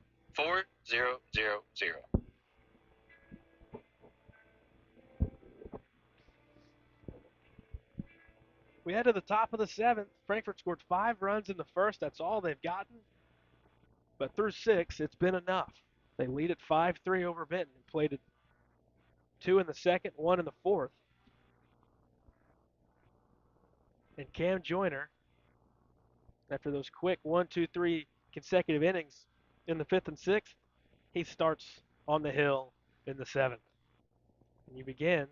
We head to the top of the 7th. Frankfurt scored 5 runs in the first. That's all they've gotten. But through 6, it's been enough. They lead at 5-3 over Benton and played it 2 in the second, 1 in the fourth. And Cam Joyner, after those quick 1, 2, 3 consecutive innings in the 5th and 6th, he starts on the hill in the 7th. And you begin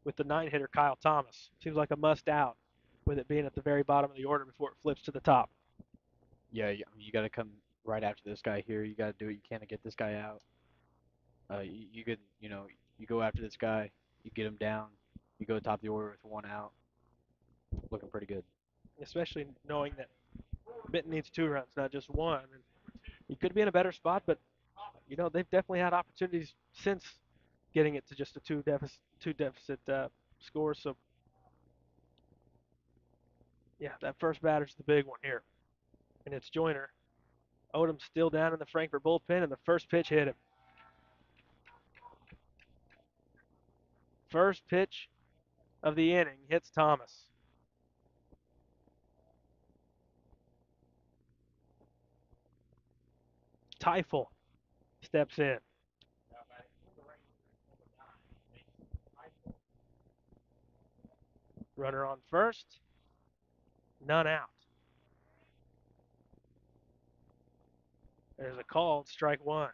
with the 9-hitter Kyle Thomas. Seems like a must-out with it being at the very bottom of the order before it flips to the top. Yeah, you got to come right after this guy here. You got to do what you can to get this guy out. You could, you go after this guy, you get him down, you go top of the order with 1 out. Looking pretty good. Especially knowing that Benton needs 2 runs, not just 1. And he could be in a better spot, but they've definitely had opportunities since getting it to just a 2 deficit score. So Yeah, that first batter's the big one here. And it's Joyner. Odom's still down in the Frankfurt bullpen, and the first pitch hit him. First pitch of the inning hits Thomas. Teifel steps in. Runner on first, none out. There's a call, strike one.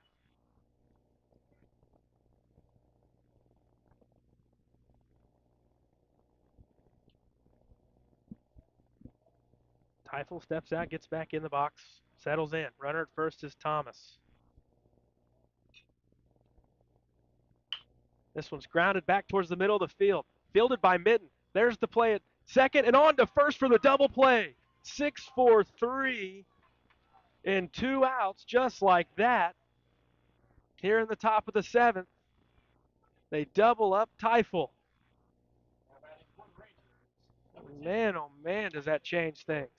Teifel steps out, gets back in the box, settles in. Runner at first is Thomas. This one's grounded back towards the middle of the field. Fielded by Mitten. There's the play at second and on to first for the double play. 6-4-3 and 2 outs just like that. Here in the top of the seventh, they double up Teifel. Man, oh man, does that change things.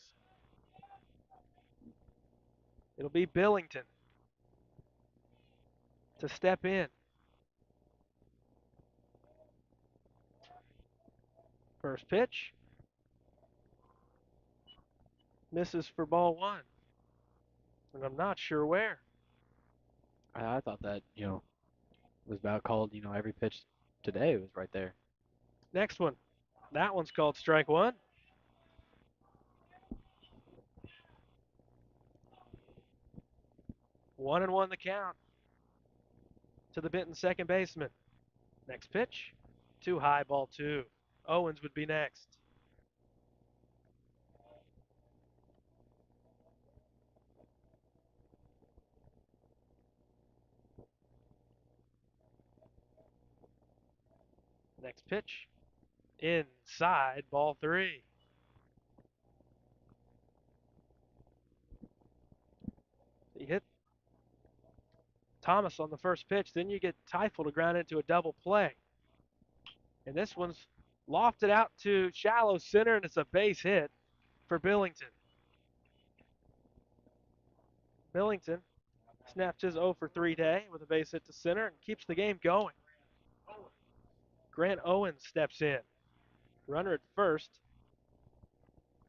It'll be Billington to step in. First pitch. Misses for ball one. And I'm not sure where. I thought that, was about called, every pitch today was right there. Next one. That one's called strike one. 1-1 the count to the Benton second baseman. Next pitch. Too high, ball two. Owens would be next. Next pitch. Inside, ball three. You hit Thomas on the first pitch, then you get Teifel to ground into a double play. And this one's lofted out to shallow center, and it's a base hit for Billington. Billington snaps his 0 for 3 day with a base hit to center and keeps the game going. Grant Owens steps in. Runner at first.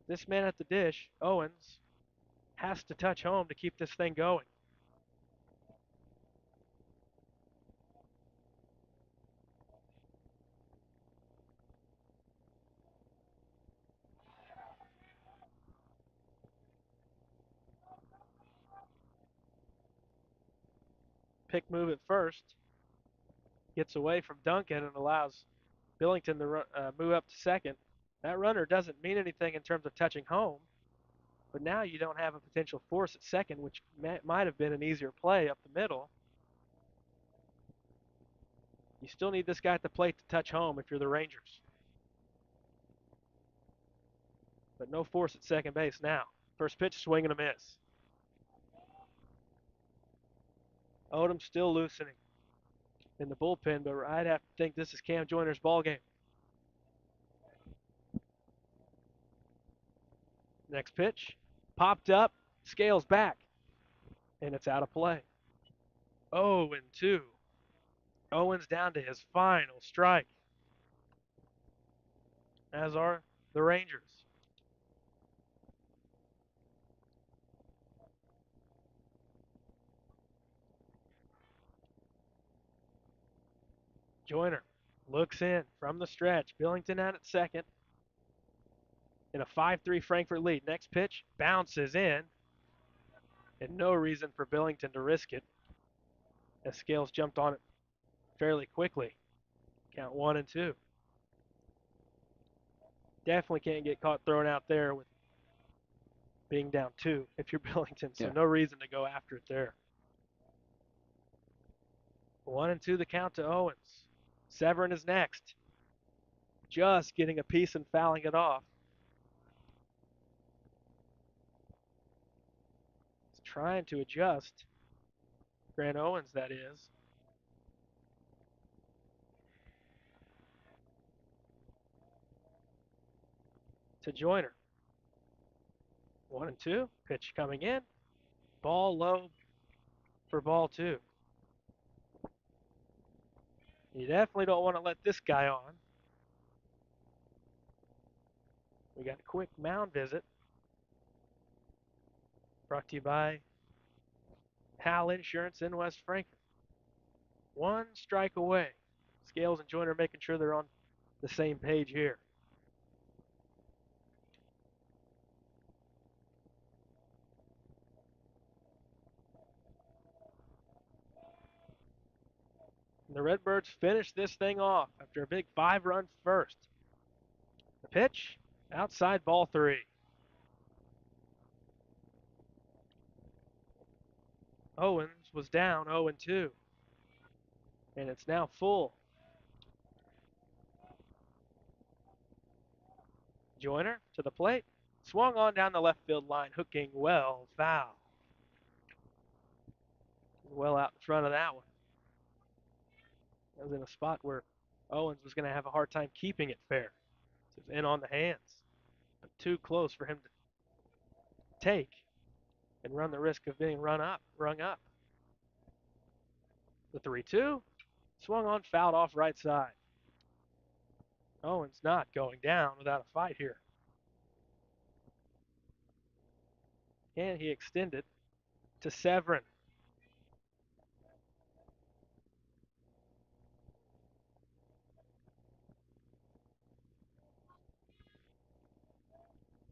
This man at the dish, Owens, has to touch home to keep this thing going. Pick move at first. Gets away from Duncan and allows Billington to move up to second. That runner doesn't mean anything in terms of touching home, but now you don't have a potential force at second, which might have been an easier play up the middle. You still need this guy at the plate to touch home if you're the Rangers. But no force at second base now. First pitch, swing and a miss. Odom still loosening in the bullpen, but I'd have to think this is Cam Joyner's ball game. Next pitch, popped up, scales back, and it's out of play. 0-2. Owens down to his final strike, as are the Rangers. Joyner looks in from the stretch. Billington out at second in a 5-3 Frankfurt lead. Next pitch bounces in, and no reason for Billington to risk it, as Scales jumped on it fairly quickly. Count 1-2. Definitely can't get caught thrown out there with being down 2 if you're Billington, so Yeah. no reason to go after it there. 1-2 the count to Owens. Severin is next. Just getting a piece and fouling it off. He's trying to adjust. Grant Owens, that is. To Joyner. 1-2. Pitch coming in. Ball low for ball 2. You definitely don't want to let this guy on. We got a quick mound visit. Brought to you by Hal Insurance in West Frankfort. 1 strike away. Scales and Joyner making sure they're on the same page here. And the Redbirds finish this thing off after a big 5-run first. The pitch, outside ball 3. Owens was down 0-2. And it's now full. Joyner to the plate. Swung on down the left field line, hooking well foul. Well out in front of that one. That was in a spot where Owens was going to have a hard time keeping it fair. It was in on the hands, but too close for him to take and run the risk of being rung up. The 3-2 swung on, fouled off right side. Owens not going down without a fight here. And he extended to Severin.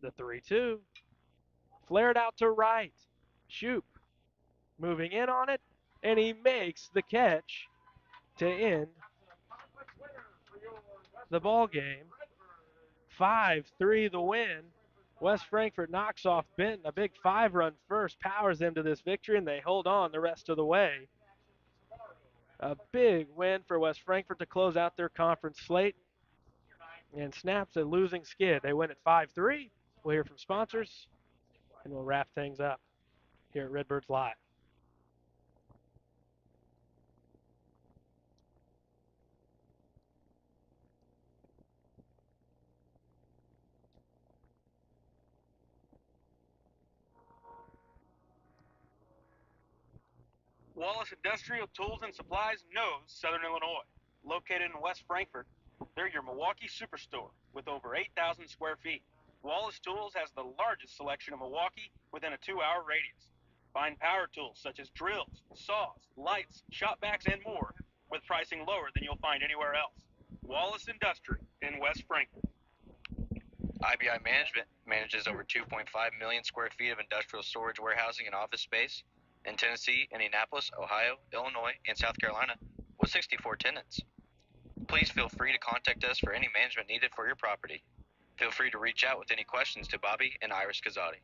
The 3-2 flared out to right. Shoop moving in on it, and he makes the catch to end the ball game. 5-3 the win. West Frankfort knocks off Benton. A big 5-run first powers them to this victory, and they hold on the rest of the way. A big win for West Frankfort to close out their conference slate and snaps a losing skid. They win at 5-3. We'll hear from sponsors, and we'll wrap things up here at Redbirds Live. Wallace Industrial Tools and Supplies knows Southern Illinois. Located in West Frankfort, they're your Milwaukee superstore with over 8,000 square feet. Wallace Tools has the largest selection of Milwaukee within a 2-hour radius. Find power tools such as drills, saws, lights, shop vacs, and more with pricing lower than you'll find anywhere else. Wallace Industrial in West Frankfort. IBI Management manages over 2.5 million square feet of industrial storage, warehousing, and office space in Tennessee, Indianapolis, Ohio, Illinois, and South Carolina with 64 tenants. Please feel free to contact us for any management needed for your property. Feel free to reach out with any questions to Bobby and Iris Kazadi.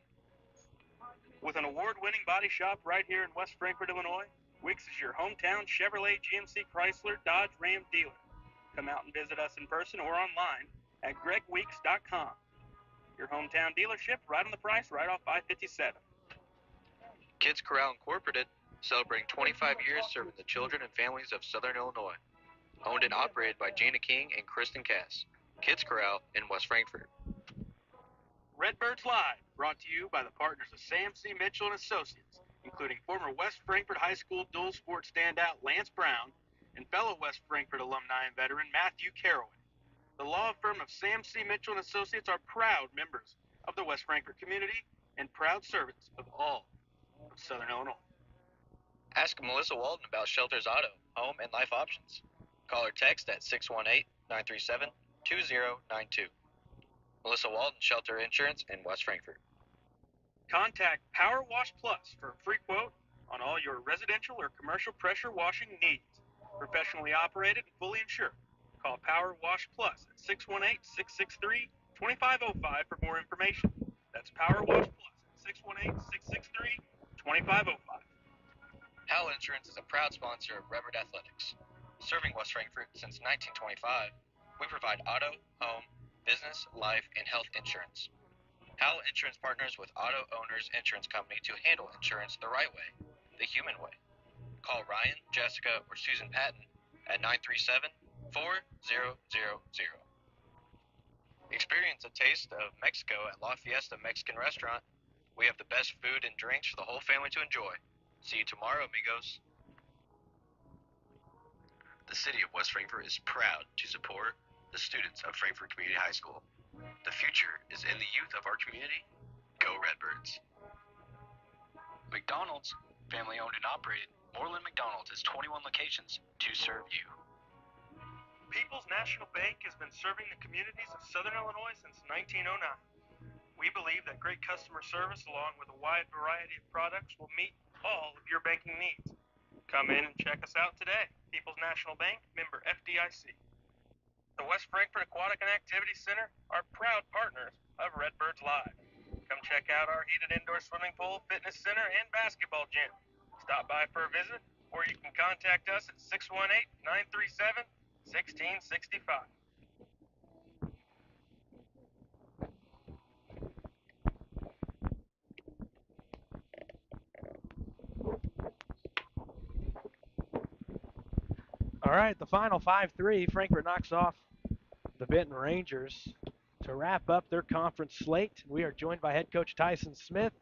With an award-winning body shop right here in West Frankfort, Illinois, Weeks is your hometown Chevrolet, GMC, Chrysler, Dodge, Ram dealer. Come out and visit us in person or online at gregweeks.com. Your hometown dealership right on the price, right off I-57. Kids Corral Incorporated, celebrating 25 years serving the children and families of Southern Illinois. Owned and operated by Gina King and Kristen Cass. Kids Corral in West Frankfort. Redbirds Live, brought to you by the partners of Sam C. Mitchell and Associates, including former West Frankfort High School dual sport standout Lance Brown and fellow West Frankfort alumni and veteran Matthew Caraway. The law firm of Sam C. Mitchell and Associates are proud members of the West Frankfort community and proud servants of all of Southern Illinois. Ask Melissa Walden about Shelter's auto, home, and life options. Call or text at 618-937-2092. Melissa Walden, Shelter Insurance in West Frankfort. Contact Power Wash Plus for a free quote on all your residential or commercial pressure washing needs. Professionally operated and fully insured. Call Power Wash Plus at 618-663-2505 for more information. That's Power Wash Plus at 618-663-2505. Hal Insurance is a proud sponsor of Redbird Athletics. Serving West Frankfort since 1925, we provide auto, home, business, life, and health insurance. Hal Insurance partners with Auto Owners Insurance Company to handle insurance the right way, the human way. Call Ryan, Jessica, or Susan Patton at 937-4000. Experience a taste of Mexico at La Fiesta Mexican Restaurant We have the best food and drinks for the whole family to enjoy. See you tomorrow, amigos. The city of West Frankfort is proud to support the students of Frankfort Community High School. The future is in the youth of our community. Go Redbirds. McDonald's, family owned and operated. Moreland McDonald's has 21 locations to serve you. People's National Bank has been serving the communities of Southern Illinois since 1909. We believe that great customer service along with a wide variety of products will meet all of your banking needs. Come in and check us out today. People's National Bank, member FDIC. The West Frankfort Aquatic and Activity Center are proud partners of Redbirds Live. Come check out our heated indoor swimming pool, fitness center, and basketball gym. Stop by for a visit, or you can contact us at 618-937-1665. All right, the final 5-3. Frankfort knocks off the Benton Rangers to wrap up their conference slate. We are joined by head coach Tyson Smith.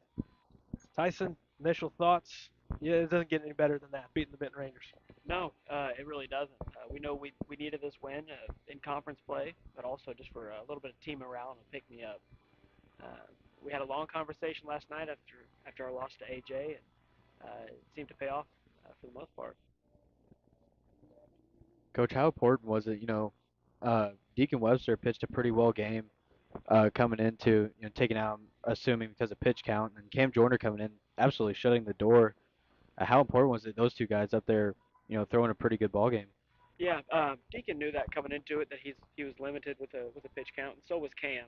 Tyson, initial thoughts? Yeah, it doesn't get any better than that, beating the Benton Rangers. No, it really doesn't. We know we needed this win in conference play, but also just for a little bit of team morale and a pick me up. Uh, we had a long conversation last night after our loss to AJ, and it seemed to pay off for the most part. Coach, how important was it? Deacon Webster pitched a pretty well game coming into taking out, assuming because of pitch count, and Cam Joyner coming in absolutely shutting the door. How important was it those two guys up there, throwing a pretty good ball game? Yeah, Deacon knew that coming into it that he was limited with a pitch count, and so was Cam.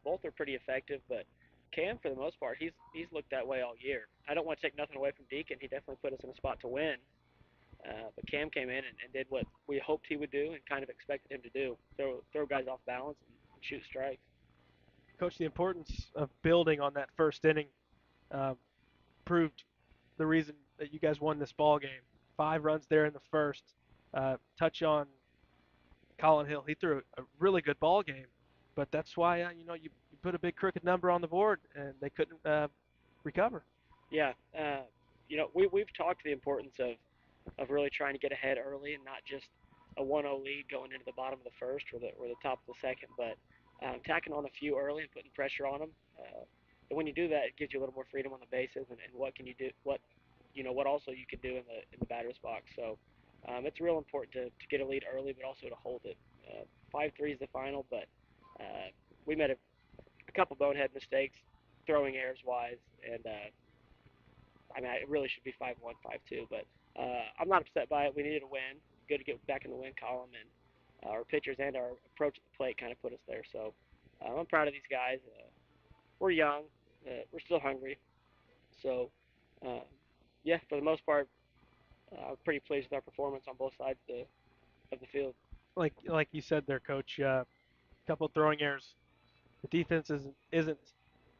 Both are pretty effective, but Cam, for the most part, he's looked that way all year. I don't want to take nothing away from Deacon. He definitely put us in a spot to win. But Cam came in and did what we hoped he would do and kind of expected him to do: throw guys off balance and shoot strikes. Coach, the importance of building on that first inning uh, proved the reason that you guys won this ball game. 5 runs there in the first. Touch on Colin Hill. He threw a really good ball game, but that's why you put a big crooked number on the board and they couldn't recover. Yeah, we've talked the importance of really trying to get ahead early and not just a 1-0 lead going into the bottom of the first or the top of the second, but tacking on a few early and putting pressure on them. And when you do that, it gives you a little more freedom on the bases and what can you do, what also you can do in the batter's box. So it's real important to get a lead early, but also to hold it. 5-3 is the final, but we made a couple bonehead mistakes, throwing errors wise, and I mean, it really should be 5-1, 5-2, but I'm not upset by it. We needed a win. Good to get back in the win column, and our pitchers and our approach at the plate kind of put us there. So I'm proud of these guys. We're young. We're still hungry. So, uh, yeah, for the most part, I'm pretty pleased with our performance on both sides of the field. Like you said there, Coach, a couple of throwing errors. The defense isn't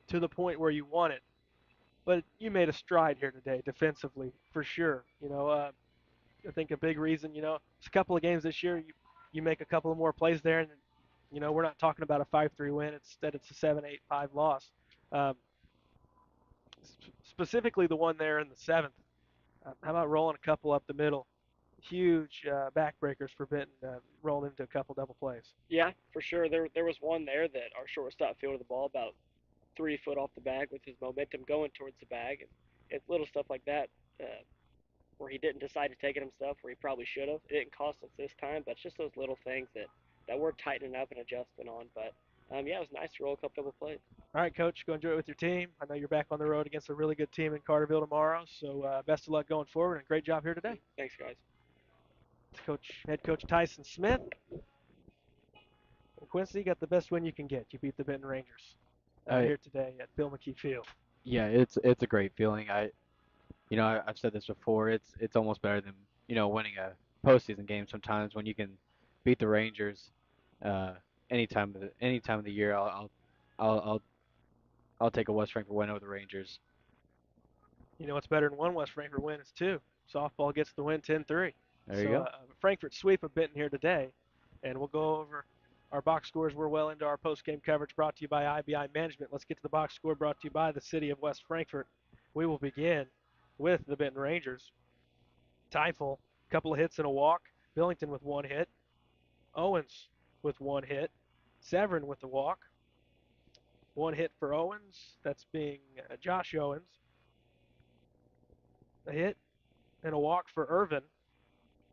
to the point where you want it, but you made a stride here today defensively for sure. I think a big reason, it's a couple of games this year. You make a couple of more plays there, and we're not talking about a 5-3 win. Instead, it's a 7-8-5 loss. Um, Specifically, the one there in the seventh. How about rolling a couple up the middle? Huge backbreakers for Benton, rolling into a couple double plays. Yeah, for sure. There was one there that our shortstop fielded the ball about 3 foot off the bag with his momentum going towards the bag, and it's little stuff like that. Where he didn't decide to take it himself, where he probably should have. It didn't cost us this time, but it's just those little things that we're tightening up and adjusting on. But yeah, it was nice to roll a couple double plays. All right, Coach, go enjoy it with your team. I know you're back on the road against a really good team in Carterville tomorrow, so best of luck going forward, and great job here today. Thanks, guys. Head coach Tyson Smith. Quincy, you got the best win you can get. You beat the Benton Rangers Uh, here today at Bill McKee Field. yeah, it's a great feeling. I've said this before. It's almost better than winning a postseason game sometimes when you can beat the Rangers. Uh, any time of the year, I'll I'll I'll take a West Frankfort win over the Rangers. You know what's better than one West Frankfort win is two. Softball gets the win 10-3. There you So go. Frankfort sweep of Benton here today, and we'll go over Our box scores were well into our post-game coverage brought to you by IBI Management. Let's get to the box score brought to you by the city of West Frankfort. We will begin with the Benton Rangers. Teifel, a couple of hits and a walk. Billington with one hit. Owens with one hit. Severin with the walk. One hit for Owens. That's being Josh Owens. A hit and a walk for Irvin.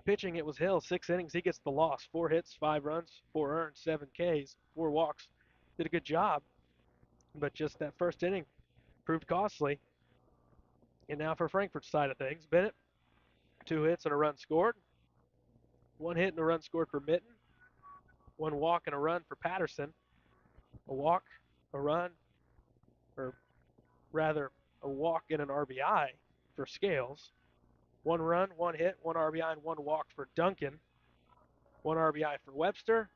Pitching, it was Hill. 6 innings, he gets the loss. 4 hits, 5 runs, 4 earned, 7 Ks, 4 walks. Did a good job, but just that first inning proved costly. And now for Frankfurt's side of things, Bennett, 2 hits and a run scored. 1 hit and a run scored for Mitten. 1 walk and a run for Patterson. A walk, a run, or rather a walk and an RBI for Scales. 1 run, 1 hit, 1 RBI, and 1 walk for Duncan. 1 RBI for Webster.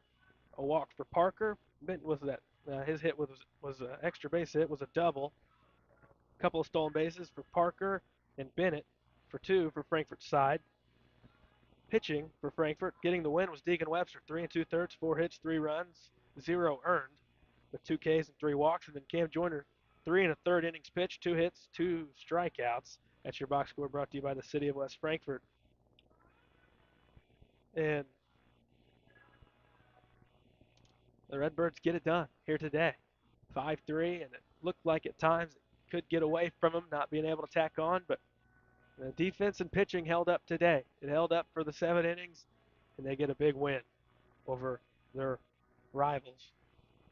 A walk for Parker. Benton was that his hit was an extra base hit, was a double. A couple of stolen bases for Parker and Bennett for 2 for Frankfurt's side. Pitching for Frankfurt, getting the win was Deegan Webster, 3 2/3, 4 hits, 3 runs, 0 earned, with 2 Ks and 3 walks. And then Cam Joyner, 3 1/3 innings pitched, 2 hits, 2 strikeouts. That's your box score brought to you by the city of West Frankfort. And the Redbirds get it done here today. 5-3, and it looked like at times it could get away from them not being able to tack on, but the defense and pitching held up today. It held up for the 7 innings, and they get a big win over their rivals,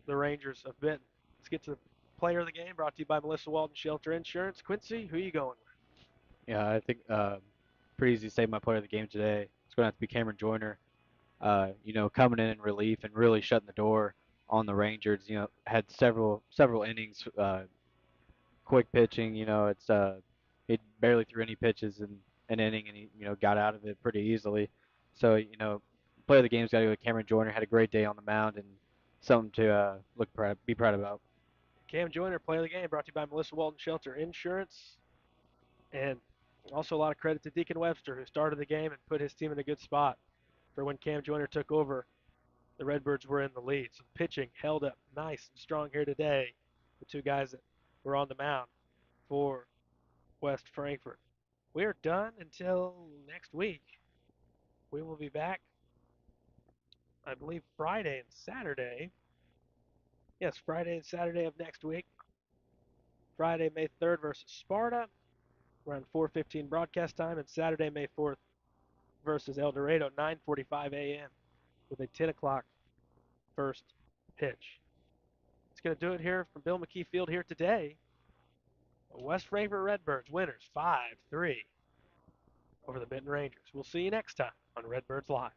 the Rangers of Benton. Let's get to the player of the game, brought to you by Melissa Walden Shelter Insurance. Quincy, who are you going with? Yeah, I think pretty easy to say my player of the game today. It's going to have to be Cameron Joyner. Coming in relief and really shutting the door on the Rangers. Had several innings, quick pitching. He barely threw any pitches in an inning, and he got out of it pretty easily. So player of the game's got to go with Cameron Joyner. Had a great day on the mound and something to be proud about. Cam Joyner, player of the game, brought to you by Melissa Walden Shelter Insurance. And also a lot of credit to Deacon Webster, who started the game and put his team in a good spot for when Cam Joyner took over. The Redbirds were in the lead. So the pitching held up nice and strong here today. The 2 guys that were on the mound for West Frankfort. We are done until next week. We will be back, I believe, Friday and Saturday. Yes, Friday and Saturday of next week. Friday, May 3rd versus Sparta, around 4:15 broadcast time, and Saturday, May 4th versus El Dorado, 9:45 a.m. with a 10 o'clock first pitch. It's going to do it here from Bill McKee Field here today. West Frankfort Redbirds winners 5-3 over the Benton Rangers. We'll see you next time on Redbirds Live.